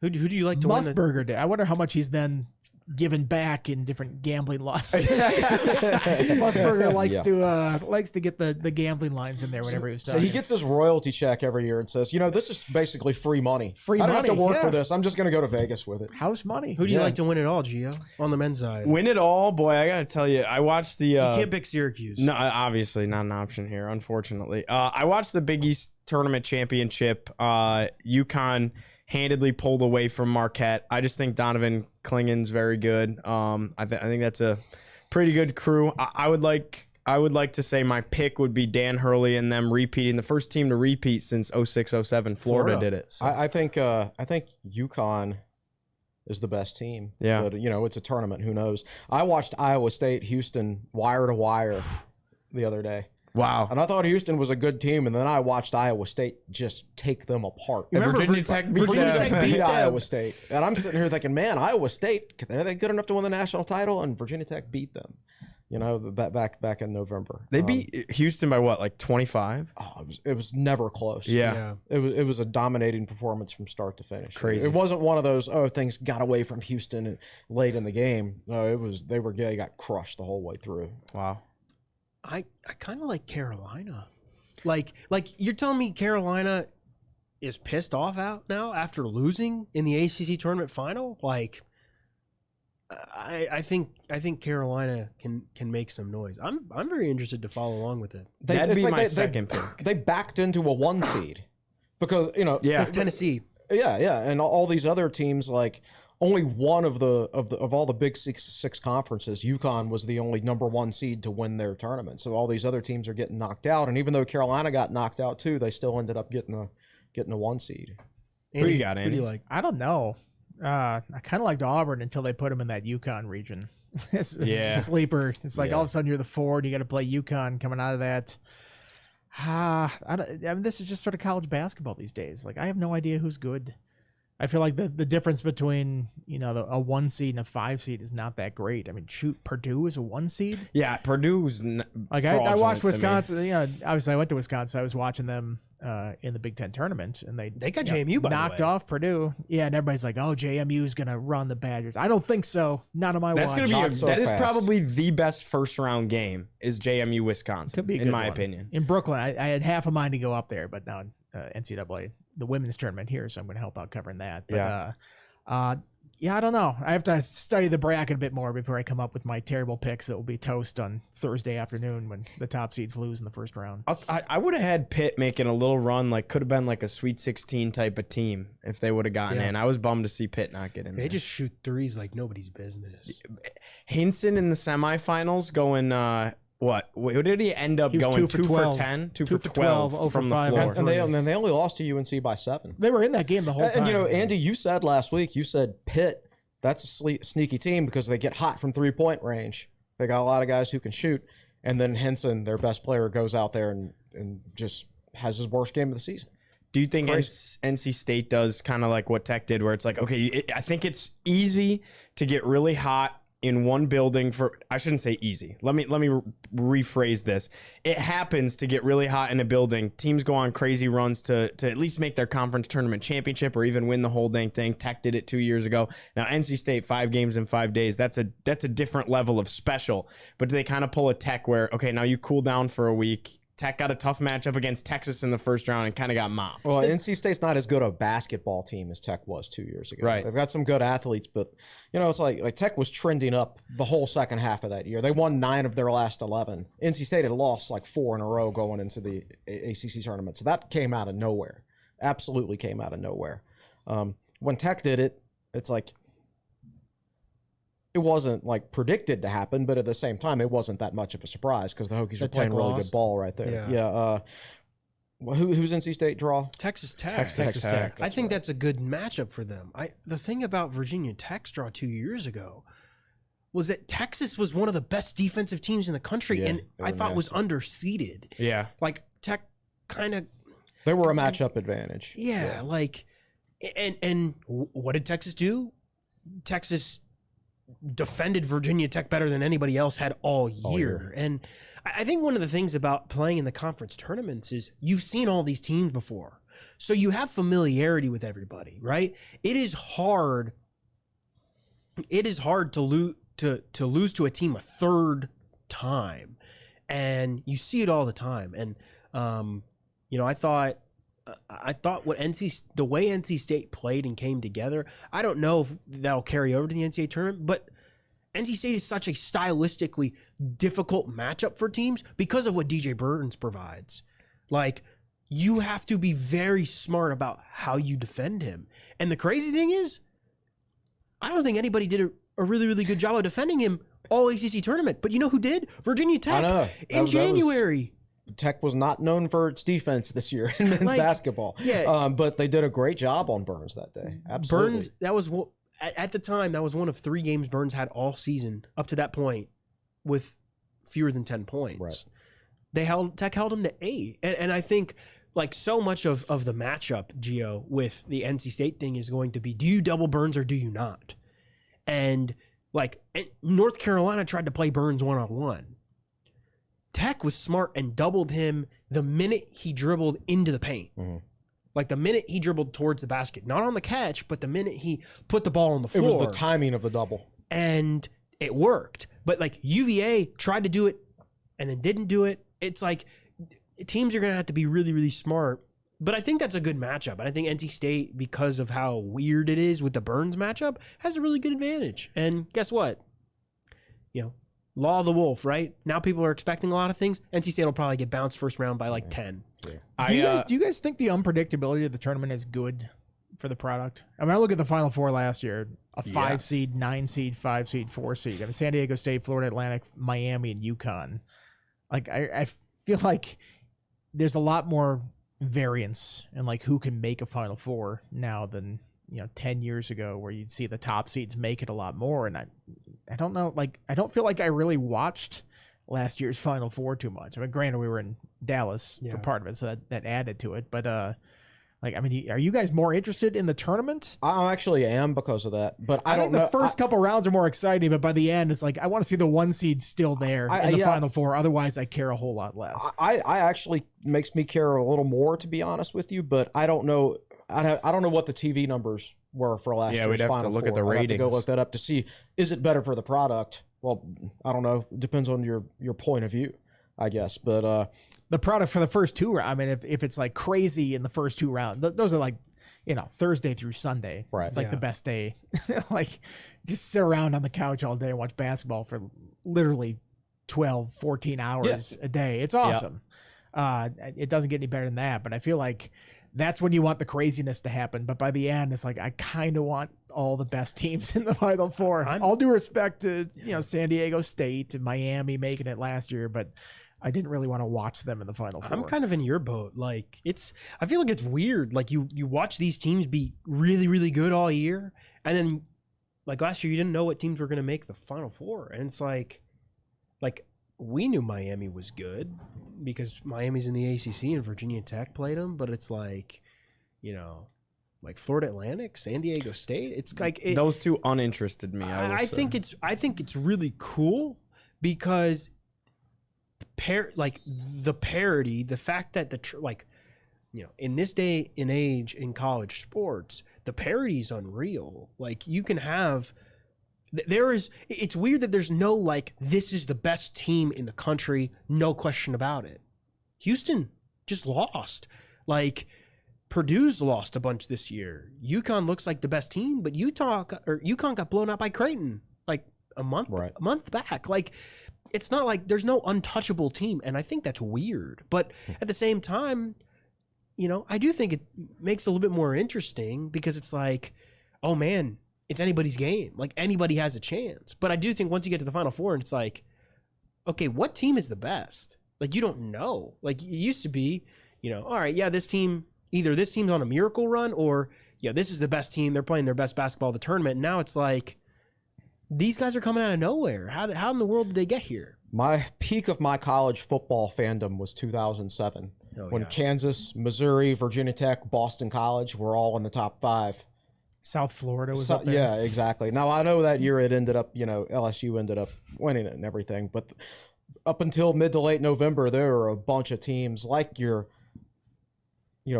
Who do you like to win? Musburger did. I wonder how much he's then given back in different gambling losses. Musburger likes to get the gambling lines in there whenever he was talking. So he gets his royalty check every year and says, this is basically free money. I don't have to work for this. I'm just going to go to Vegas with it. House money. Who do you like to win it all, Gio? On the men's side. Win it all? Boy, I got to tell you, I watched the... you can't pick Syracuse. No, obviously not an option here, unfortunately. I watched the Big East Tournament Championship. UConn handedly pulled away from Marquette. I just think Donovan Klingen's very good. I think that's a pretty good crew. I would like to say my pick would be Dan Hurley and them repeating, the first team to repeat since 06-07. Florida did it. So. I think UConn is the best team. Yeah. But, it's a tournament. Who knows? I watched Iowa State, Houston, wire to wire the other day. Wow. And I thought Houston was a good team, and then I watched Iowa State just take them apart. Virginia Tech beat Iowa State. And I'm sitting here thinking, man, Iowa State, are they good enough to win the national title? And Virginia Tech beat them, back in November. They beat Houston by what, like 25? Oh, it was never close. Yeah. It was a dominating performance from start to finish. Crazy. It wasn't one of those, things got away from Houston late in the game. No, they got crushed the whole way through. Wow. I kind of like Carolina. Like you're telling me Carolina is pissed off out now after losing in the ACC tournament final? Like I think Carolina can make some noise. I'm very interested to follow along with it. That'd be my second pick. They backed into a 1 seed because It's Tennessee. Yeah, and all these other teams, like only one of all the Big Six conferences, UConn was the only number 1 seed to win their tournament. So all these other teams are getting knocked out, and even though Carolina got knocked out too, they still ended up getting a 1 seed. Who you got, Andy? Who do you like? I don't know. I kind of liked Auburn until they put him in that UConn region. It's a sleeper. It's like all of a sudden you're the 4 and you got to play UConn coming out of that. I mean, this is just sort of college basketball these days. Like I have no idea who's good. I feel like the difference between a 1 seed and a 5 seed is not that great. I mean, Purdue is a 1 seed. Yeah, Purdue's I watched Wisconsin. Obviously I went to Wisconsin. I was watching them in the Big Ten tournament, and they got JMU by knocked the way. off Purdue. Yeah, and everybody's like, "Oh, JMU is gonna run the Badgers." I don't think so. Not on my watch. That's gonna be that is probably the best first round game is JMU Wisconsin. Could be a in good my one. opinion. In Brooklyn, I had half a mind to go up there, but now NCAA, the women's tournament here, so I'm going to help out covering that. But, I don't know. I have to study the bracket a bit more before I come up with my terrible picks that will be toast on Thursday afternoon when the top seeds lose in the first round. I would have had Pitt making a little run, like could have been like a Sweet 16 type of team if they would have gotten in. I was bummed to see Pitt not get in. They just shoot threes like nobody's business. Hinson in the semifinals going. What did he end up going? 2 for 10, 2 for 12 from the floor. And they only lost to UNC by 7. They were in that game the whole time. And Andy, you said last week, Pitt, that's a sneaky team because they get hot from 3-point range. They got a lot of guys who can shoot. And then Henson, their best player, goes out there and just has his worst game of the season. Do you think NC State does kind of like what Tech did, where it's like, okay, I think it's easy to get really hot in one building for, I shouldn't say easy. Let me rephrase this. It happens to get really hot in a building. Teams go on crazy runs to at least make their conference tournament championship or even win the whole dang thing. Tech did it 2 years ago. Now NC State 5 games in 5 days. That's a different level of special. But do they kind of pull a Tech where, okay, now you cool down for a week. Tech got a tough matchup against Texas in the first round and kind of got mopped. Well, NC State's not as good a basketball team as Tech was 2 years ago. Right. They've got some good athletes, but it's like Tech was trending up the whole second half of that year. They won 9 of their last 11. NC State had lost like 4 in a row going into the ACC tournament. So that came out of nowhere. Absolutely came out of nowhere. When Tech did it, it's like it wasn't like predicted to happen, but at the same time, it wasn't that much of a surprise because the Hokies were playing Tech really lost. good ball right there. Yeah. Who's NC State draw? Texas Tech. Texas Tech. I think that's a good matchup for them. The thing about Virginia Tech's draw 2 years ago was that Texas was one of the best defensive teams in the country, Yeah, and they I were thought was nasty. underseeded. Yeah. Like Tech kind of, They were a matchup advantage. yeah, like, and what did Texas do? Texas defended Virginia Tech better than anybody else had all year. And I think one of the things about playing in the conference tournaments is you've seen all these teams before. So you have familiarity with everybody, right? It is hard to lose to a team a third time. And you see it all the time. And I thought the way NC State played and came together, I don't know if that'll carry over to the NCAA tournament, but NC State is such a stylistically difficult matchup for teams because of what DJ Burns provides. Like, you have to be very smart about how you defend him. And the crazy thing is, I don't think anybody did a really, really good job of defending him all ACC tournament. But you know who did? Virginia Tech. I know. In January. Tech was not known for its defense this year in men's basketball. Yeah. But they did a great job on Burns that day. Absolutely. Burns, that was at the time, that was one of 3 games Burns had all season up to that point with fewer than 10 points. Right. Tech held him to 8. And I think like so much of the matchup, Gio, with the NC State thing is going to be, do you double Burns or do you not? And like North Carolina tried to play Burns one-on-one. Tech was smart and doubled him the minute he dribbled into the paint. Mm-hmm. Like the minute he dribbled towards the basket, not on the catch, but the minute he put the ball on the floor. It was the timing of the double. And it worked. But like UVA tried to do it and then didn't do it. It's like teams are going to have to be really, really smart. But I think that's a good matchup. And I think NC State, because of how weird it is with the Burns matchup, has a really good advantage. And guess what? Law of the wolf, right? Now people are expecting a lot of things. NC State will probably get bounced first round by like 10. Do you guys think the unpredictability of the tournament is good for the product? I mean, I look at the Final Four last year: a 5 seed, 9 seed, 5 seed, 4 seed. I mean, San Diego State, Florida Atlantic, Miami, and UConn. Like, I feel like there's a lot more variance in like who can make a Final Four now than 10 years ago, where you'd see the top seeds make it a lot more. And I don't know, like, I don't feel like I really watched last year's Final Four too much. I mean, granted, we were in Dallas for part of it, so that added to it. But are you guys more interested in the tournament? I actually am because of that. But I think don't know. the first couple rounds are more exciting, but by the end, it's like I want to see the 1 seed still there in the Final Four. Otherwise, I care a whole lot less. I actually makes me care a little more, to be honest with you. But I don't know. I don't know what the TV numbers were for last year's we'd have Final to look Four. at the I'd have to go ratings. look that up to see, is it better for the product? Well, I don't know. It depends on your point of view, I guess. But the product for the first 2 rounds, I mean, if it's like crazy in the first 2 rounds, those are like, Thursday through Sunday. Right. It's like the best day. Like, just sit around on the couch all day and watch basketball for literally 12, 14 hours a day. It's awesome. It doesn't get any better than that, but I feel like that's when you want the craziness to happen. But by the end, it's like I kind of want all the best teams in the Final Four. All due respect to San Diego State and Miami making it last year, but I didn't really want to watch them in the Final Four. I'm kind of in your boat. Like, I feel like it's weird. Like you watch these teams be really, really good all year, and then like last year you didn't know what teams were going to make the Final Four, and it's like we knew Miami was good because Miami's in the ACC and Virginia Tech played them, but it's like, like Florida Atlantic, San Diego State. It's like those two uninterested me. I think it's really cool because the parity, the fact that in this day and age in college sports, the parity is unreal. Like you can have. It's weird that there's no like, this is the best team in the country, no question about it. Houston just lost. Like, Purdue's lost a bunch this year. UConn looks like the best team, but UConn got blown out by Creighton like a month back. Like, it's not like there's no untouchable team, and I think that's weird. But at the same time, I do think it makes it a little bit more interesting because it's like, oh man, it's anybody's game. Like, anybody has a chance. But I do think once you get to the Final Four, and it's like, okay, what team is the best? Like, you don't know. Like, it used to be, all right, yeah, this team, either this team's on a miracle run, or yeah, this is the best team. They're playing their best basketball of the tournament. And now it's like, these guys are coming out of nowhere. How in the world did they get here? My peak of my college football fandom was 2007 when Kansas, Missouri, Virginia Tech, Boston College were all in the top 5. South Florida was up there. Yeah, exactly. Now, I know that year it ended up, LSU ended up winning it and everything, but up until mid to late November, there were a bunch of teams like your,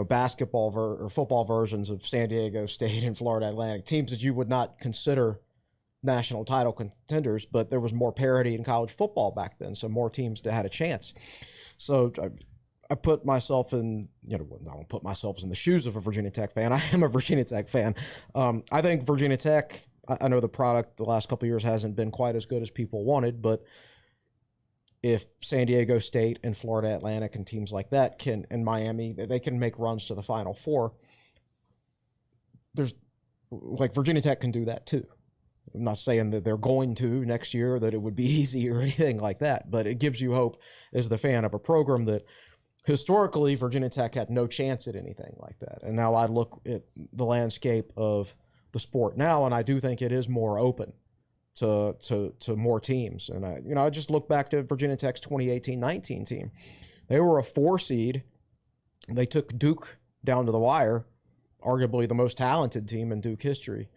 basketball or football versions of San Diego State and Florida Atlantic, teams that you would not consider national title contenders, but there was more parity in college football back then, so more teams that had a chance. So I put myself in, I don't put myself in the shoes of a Virginia Tech fan. I am a Virginia Tech fan. I think Virginia Tech, I know the product the last couple of years hasn't been quite as good as people wanted, but if San Diego State and Florida Atlantic and teams like that and Miami, they can make runs to the Final Four. Virginia Tech can do that too. I'm not saying that they're going to next year, that it would be easy or anything like that, but it gives you hope as the fan of a program that historically Virginia Tech had no chance at anything like that. And now I look at the landscape of the sport now, and I do think it is more open to more teams. And I just look back to Virginia Tech's 2018-19 team. They were a 4 seed. They took Duke down to the wire, arguably the most talented team in Duke history.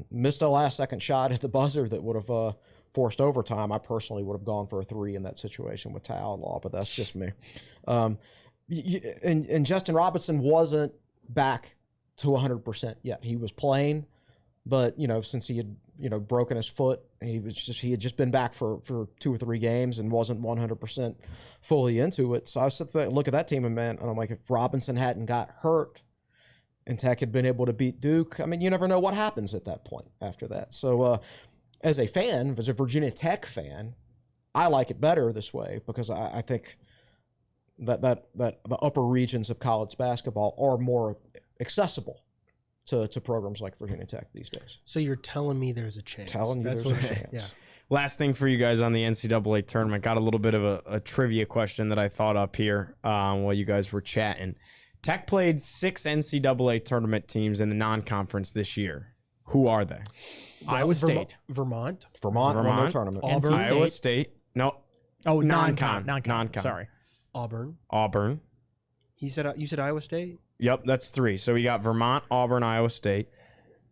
Missed a last-second shot at the buzzer that would have forced overtime. I personally would have gone for a 3 in that situation with Tao Law, but that's just me. And Justin Robinson wasn't back to 100% yet. He was playing, but since he had broken his foot, he had just been back for 2 or 3 games and wasn't 100% fully into it. So I sit there, look at that team, and I'm like, if Robinson hadn't got hurt and Tech had been able to beat Duke, you never know what happens at that point after that. So as a fan, as a Virginia Tech fan, I like it better this way because I think that the upper regions of college basketball are more accessible to programs like Virginia Tech these days. So you're telling me there's a chance? Telling you there's a chance. Yeah. Last thing for you guys on the NCAA tournament. Got a little bit of a trivia question that I thought up here while you guys were chatting. Tech played 6 NCAA tournament teams in the non-conference this year. Who are they? Iowa State. Vermont Won their tournament. Auburn. Iowa State. No. Oh, non-con. Non-con. Sorry. Auburn. You said Iowa State? Yep, that's 3. So we got Vermont, Auburn, Iowa State.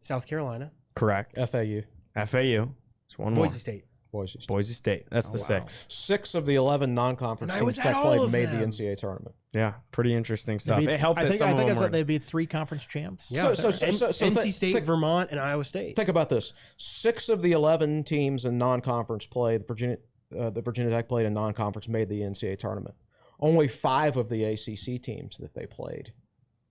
South Carolina. Correct. FAU. It's one Boise more. State. Boise State. That's the 6. 6 of the 11 non-conference And I teams was at Tech all played of made them. the NCAA tournament. Yeah, pretty interesting stuff. Maybe- It helped I that think some I of them said were. they'd be 3 conference champs. Yeah. So NC State, think- Vermont, and Iowa State. Think about this: 6 of the 11 teams in non-conference play, the Virginia Tech played in non-conference, made the NCAA tournament. Only 5 of the ACC teams that they played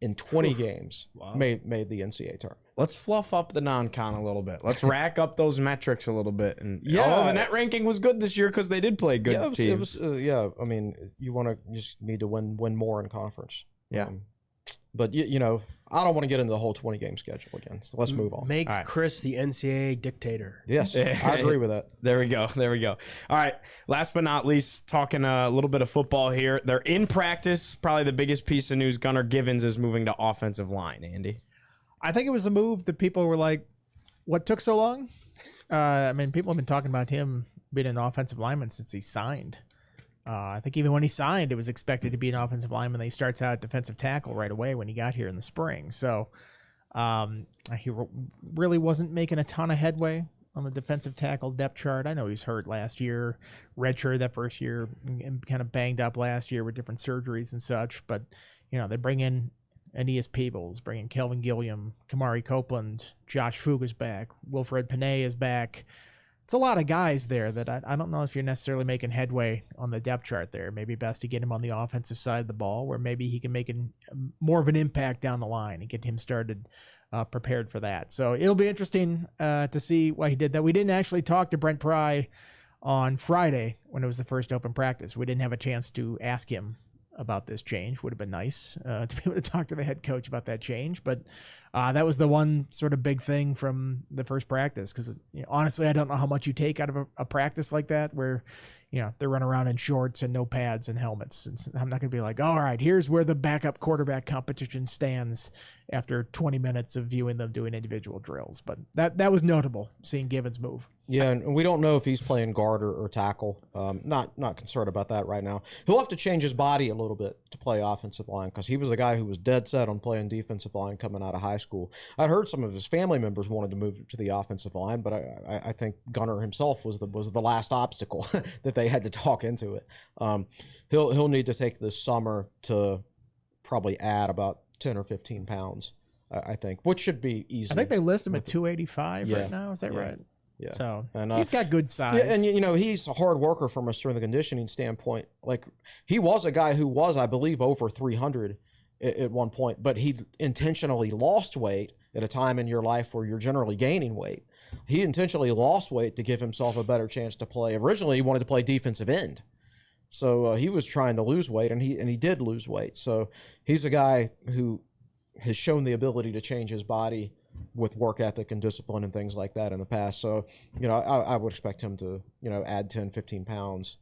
in 20 games made the NCAA tournament. Let's fluff up the non-con a little bit. Let's rack up those metrics a little bit. And Yeah. the net ranking was good this year because they did play good Yeah, teams. you just need to win more in conference. Yeah. But I don't want to get into the whole 20-game schedule again. So let's move on. Make All right. Chris the NCAA dictator. Yes, I agree with that. There we go. All right. Last but not least, talking a little bit of football here. They're in practice. Probably the biggest piece of news, Gunnar Givens is moving to offensive line, Andy. I think it was the move that people were like, what took so long? People have been talking about him being an offensive lineman since he signed. I think even when he signed, it was expected to be an offensive lineman. He starts out defensive tackle right away when he got here in the spring. So he really wasn't making a ton of headway on the defensive tackle depth chart. I know he was hurt last year, redshirt that first year, and kind of banged up last year with different surgeries and such. But, they bring in Aeneas Peebles, bring in Kelvin Gilliam, Kamari Copeland, Josh Fuga's back, Wilfred Panay is back. It's a lot of guys there that I don't know if you're necessarily making headway on the depth chart there. Maybe best to get him on the offensive side of the ball where maybe he can make more of an impact down the line and get him started prepared for that. So it'll be interesting to see why he did that. We didn't actually talk to Brent Pry on Friday when it was the first open practice. We didn't have a chance to ask him about this change. Would have been nice to be able to talk to the head coach about that change. But that was the one sort of big thing from the first practice. Because honestly, I don't know how much you take out of a practice like that where they're running around in shorts and no pads and helmets. And I'm not going to be like, all right, here's where the backup quarterback competition stands after 20 minutes of viewing them doing individual drills. But that was notable, seeing Givens move. Yeah, and we don't know if he's playing guard or tackle. Not concerned about that right now. He'll have to change his body a little bit to play offensive line because he was a guy who was dead set on playing defensive line coming out of high school. I heard some of his family members wanted to move to the offensive line, but I think Gunner himself was the last obstacle that they had to talk into it. He'll need to take this summer to probably add about 10 or 15 pounds, I think, which should be easy. I think they list him at 285 right now. Is that right? Yeah. So and, he's got good size. Yeah, and he's a hard worker from a strength and conditioning standpoint. Like he was a guy who was, I believe, over 300 at one point, but he intentionally lost weight at a time in your life where you're generally gaining weight. He intentionally lost weight to give himself a better chance to play. Originally, he wanted to play defensive end. So he was trying to lose weight, and he did lose weight. So he's a guy who has shown the ability to change his body with work ethic and discipline and things like that in the past. So, I would expect him to, add 10, 15 pounds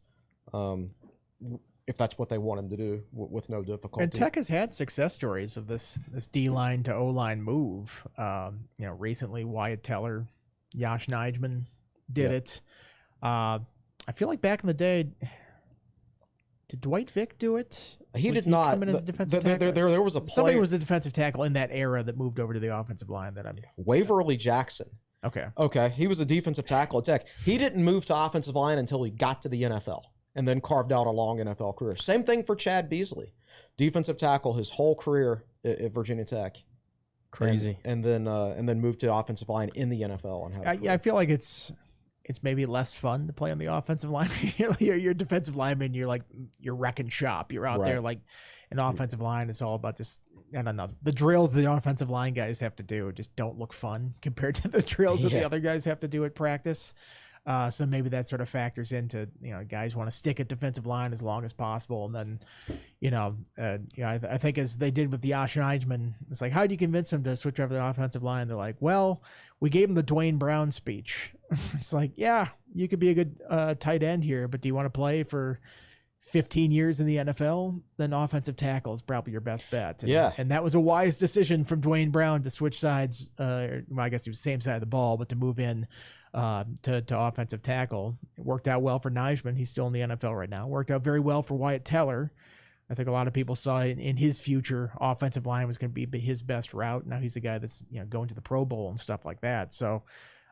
if that's what they want him to do with no difficulty. And Tech has had success stories of this D-line to O-line move. Recently Wyatt Teller, Josh Nijman did it. I feel like back in the day, did Dwight Vick do it? He did not. Come in as a defensive tackle? There was a player. Somebody was a defensive tackle in that era that moved over to the offensive line. Waverly Jackson. Okay. He was a defensive tackle at Tech. He didn't move to offensive line until he got to the NFL and then carved out a long NFL career. Same thing for Chad Beasley, defensive tackle his whole career at Virginia Tech. Crazy. And then moved to offensive line in the NFL and had I feel like it's maybe less fun to play on the offensive line. You're a defensive lineman. You're wrecking shop. You're out there like an offensive line. It's all about just, I don't know. The drills the offensive line guys have to do just don't look fun compared to the drills that the other guys have to do at practice. So maybe that sort of factors into, guys want to stick at defensive line as long as possible. And then, I think as they did with the Josh Nijman, it's like, how do you convince them to switch over to the offensive line? They're like, well, we gave him the Dwayne Brown speech. It's like, yeah, you could be a good tight end here, but do you want to play for 15 years in the NFL? Then offensive tackle is probably your best bet. And that was a wise decision from Dwayne Brown to switch sides. I guess he was the same side of the ball, but to move in to offensive tackle. It worked out well for Nijman. He's still in the NFL right now. Worked out very well for Wyatt Teller. I think a lot of people saw in his future offensive line was going to be his best route. Now he's a guy that's going to the Pro Bowl and stuff like that. So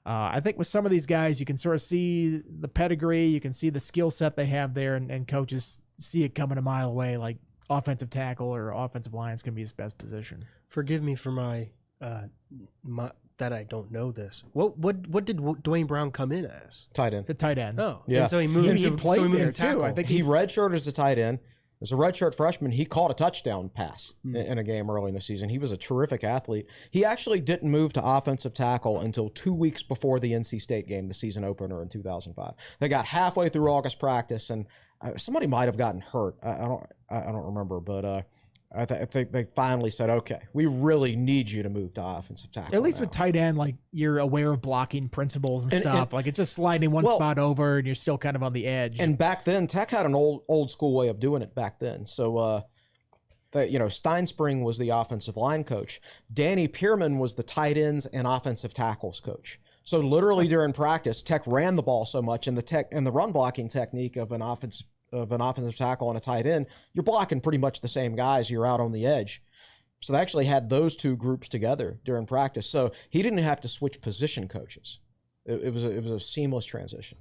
I think with some of these guys, you can sort of see the pedigree, you can see the skill set they have there, and coaches see it coming a mile away, like offensive tackle or offensive line is going to be his best position. Forgive me for my that I don't know this. What did Dwayne Brown come in as? Tight end. It's a tight end. Oh, yeah. And so he moved. He played there tackle. too. I think he redshirted as a tight end. As a redshirt freshman, he caught a touchdown pass in a game early in the season. He was a terrific athlete. He actually didn't move to offensive tackle until 2 weeks before the NC State game, the season opener in 2005. They got halfway through August practice, and somebody might have gotten hurt. I don't remember, but I think they finally said, okay, we really need you to move to offensive tackle. At least now. with tight end, like you're aware of blocking principles and stuff. Like it's just sliding one spot over, and you're still kind of on the edge. And back then, Tech had an old school way of doing it back then. So, Steinspring was the offensive line coach. Danny Pierman was the tight ends and offensive tackles coach. So literally during practice, Tech ran the ball so much, and the run blocking technique of an offensive tackle and a tight end, you're blocking pretty much the same guys. You're out on the edge. So they actually had those two groups together during practice. So he didn't have to switch position coaches. It was a seamless transition.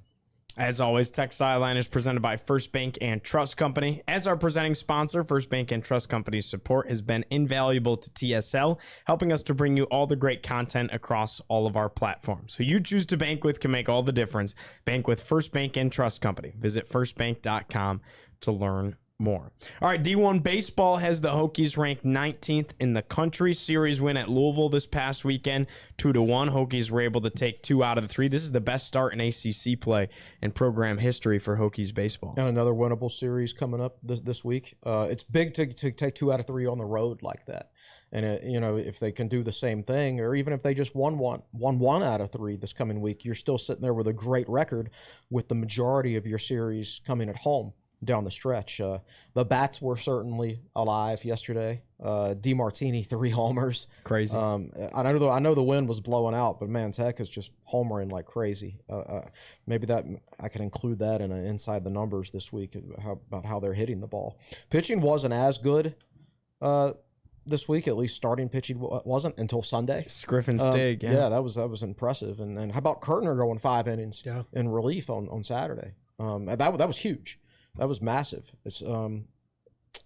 As always, Tech Sideline is presented by First Bank and Trust Company. As our presenting sponsor, First Bank and Trust Company's support has been invaluable to TSL, helping us to bring you all the great content across all of our platforms. Who you choose to bank with can make all the difference. Bank with First Bank and Trust Company. Visit firstbank.com to learn more. All right, D1 baseball has the Hokies ranked 19th in the country. Series win at Louisville this past weekend, 2-1. Hokies were able to take 2 out of the 3. This is the best start in ACC play in program history for Hokies baseball. And another winnable series coming up this week. It's big to take 2 out of 3 on the road like that. And if they can do the same thing, or even if they just won one out of 3 this coming week, you're still sitting there with a great record, with the majority of your series coming at home down the stretch. The bats were certainly alive yesterday. DeMartini 3 homers. Crazy. I know the wind was blowing out, but man, Tech is just homering like crazy. Maybe that I can include that in inside the numbers this week about how they're hitting the ball. Pitching wasn't as good this week, at least starting pitching wasn't until Sunday. Griffin Stig, yeah, that was impressive. And how about Kurtner going 5 innings in relief on Saturday? That was huge. That was massive. It's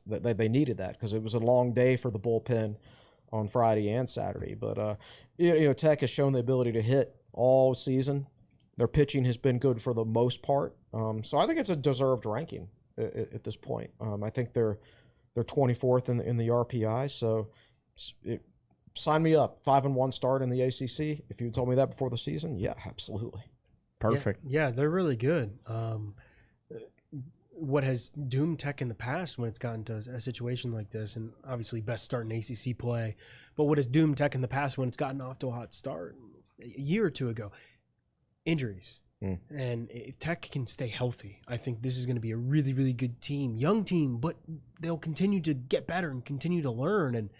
they needed that because it was a long day for the bullpen on Friday and Saturday. But Tech has shown the ability to hit all season. Their pitching has been good for the most part. So I think it's a deserved ranking at this point. I think they're 24th in the RPI. So sign me up. 5-1 start in the ACC. If you told me that before the season, yeah, absolutely. Perfect. Yeah, they're really good. What has doomed Tech in the past when it's gotten to a situation like this, and obviously best start in ACC play, but what has doomed Tech in the past when it's gotten off to a hot start a year or two ago, injuries. And if Tech can stay healthy, I think this is going to be a really, really good team, young team, but they'll continue to get better and continue to learn. And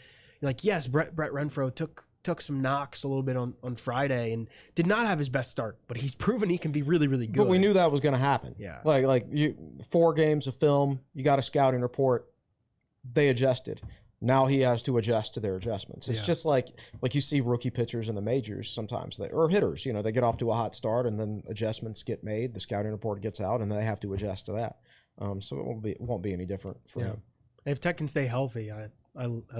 yes, Brett Renfro took some knocks a little bit on Friday and did not have his best start, but he's proven he can be really, really good. But we knew that was going to happen. Yeah. Like 4 games of film, you got a scouting report, they adjusted. Now he has to adjust to their adjustments. It's just like you see rookie pitchers in the majors sometimes, or hitters, they get off to a hot start and then adjustments get made, the scouting report gets out, and they have to adjust to that. So it won't be any different for him. If Tech can stay healthy, I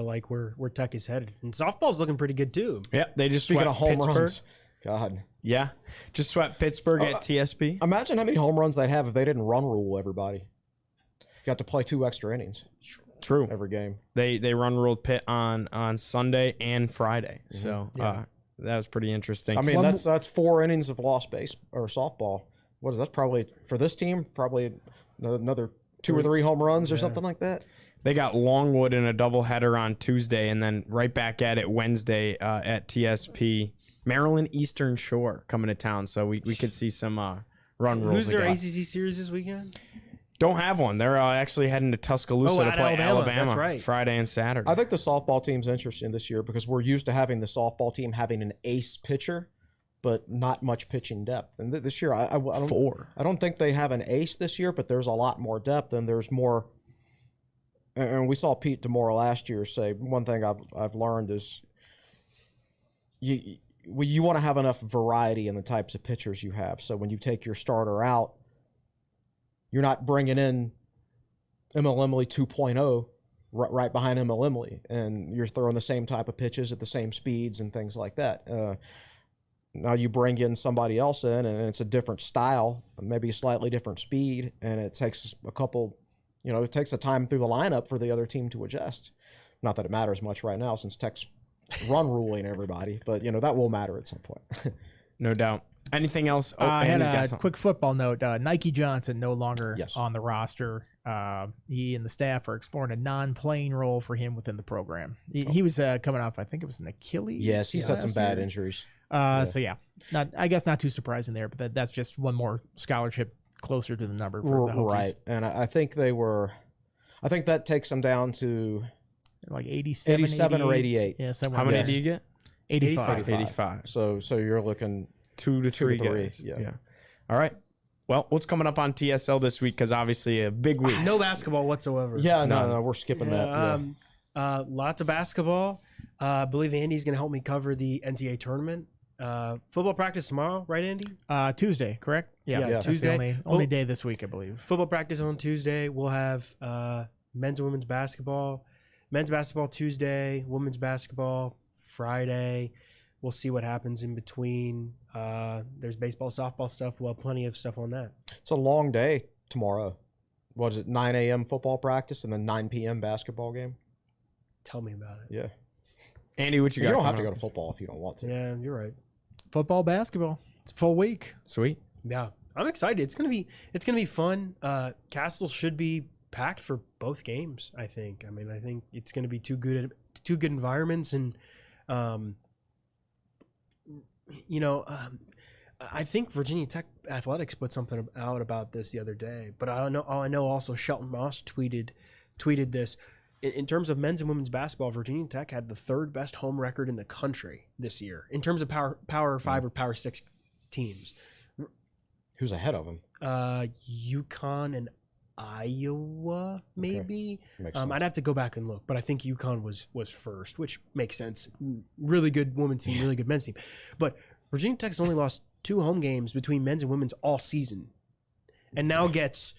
like where Tech is headed. And softball's looking pretty good too. Yeah, they just Speaking swept of home Pittsburgh. runs, God. Yeah, just swept Pittsburgh at TSP. Imagine how many home runs they'd have if they didn't run rule everybody. Got to play 2 extra innings. True. Every game. They run ruled Pitt on Sunday and Friday. So that was pretty interesting. I mean, that's 4 innings of lost base or softball. What is that? Probably for this team, probably another 2 or 3 home runs or something like that. They got Longwood in a doubleheader on Tuesday, and then right back at it Wednesday at TSP. Maryland Eastern Shore coming to town, so we could see some run rules. Who's their again. ACC series this weekend? Don't have one. They're actually heading to Tuscaloosa to play Alabama That's right. Friday and Saturday. I think the softball team's interesting this year because we're used to having the softball team having an ace pitcher, but not much pitching depth. And this year, I don't think they have an ace this year, but there's a lot more depth and there's more. And we saw Pete DeMora last year say one thing I've learned is you want to have enough variety in the types of pitchers you have. So when you take your starter out, you're not bringing in Emil Emily 2.0 right behind Emil Emily, and you're throwing the same type of pitches at the same speeds and things like that. Now you bring in somebody else in, and it's a different style, maybe a slightly different speed, and it takes a couple, it takes a time through the lineup for the other team to adjust. Not that it matters much right now since Tech's run ruling everybody, but that will matter at some point. No doubt. Anything else? I had a quick football note. Nike Johnson no longer on the roster. He and the staff are exploring a non-playing role for him within the program. He was coming off, I think it was an Achilles. Yes, he's had some bad injuries. So I guess not too surprising there, but that's just one more scholarship closer to the number for the Hokies. Right, and I think that takes them down to like 87 or 88. Yeah, how many do you get? 85. So you're looking 2 to 3 guys. Yeah. All right. Well, what's coming up on TSL this week? Because obviously a big week. No basketball whatsoever. Yeah, no, we're skipping that. Yeah. Lots of basketball. I believe Andy's going to help me cover the NCAA tournament. Football practice tomorrow, right, Andy? Tuesday, correct? Yeah, Tuesday. That's the only day this week, I believe. Football practice on Tuesday. We'll have men's and women's basketball. Men's basketball Tuesday, women's basketball Friday. We'll see what happens in between. There's baseball, softball stuff. Well, plenty of stuff on that. It's a long day tomorrow. was it 9 a.m. football practice and then 9 p.m. basketball game? Tell me about it. Yeah. Andy, what you got? You don't have to coming go up? to football if you don't want to. Yeah, you're right. Football, basketball. It's a full week. Sweet. Yeah, I'm excited. It's gonna be fun. Castle should be packed for both games. I think. I mean, I think it's gonna be two good environments, and I think Virginia Tech Athletics put something out about this the other day. But I know also Shelton Moss tweeted this. In terms of men's and women's basketball, Virginia Tech had the third best home record in the country this year in terms of Power 5 or Power 6 teams. Who's ahead of him? UConn and Iowa, maybe. Makes sense. I'd have to go back and look, but I think UConn was first, which makes sense. Really good women's team, really good men's team. But Virginia Tech's only lost 2 home games between men's and women's all season, and now gets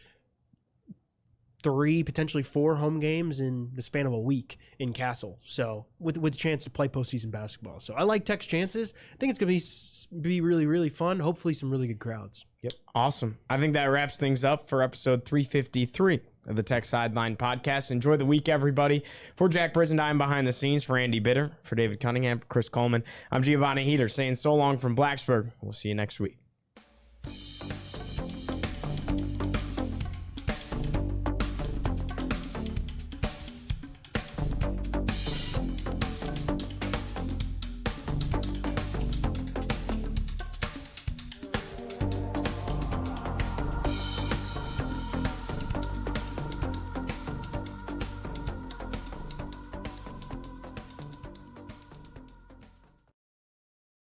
3, potentially 4 home games in the span of a week in Castle. So with a chance to play postseason basketball. So I like Tech's chances. I think it's going to be really, really fun. Hopefully some really good crowds. Yep. Awesome. I think that wraps things up for episode 353 of the Tech Sideline podcast. Enjoy the week, everybody. For Jack Brizendine behind the scenes, for Andy Bitter, for David Cunningham, for Chris Coleman, I'm Giovanni Heater saying so long from Blacksburg. We'll see you next week.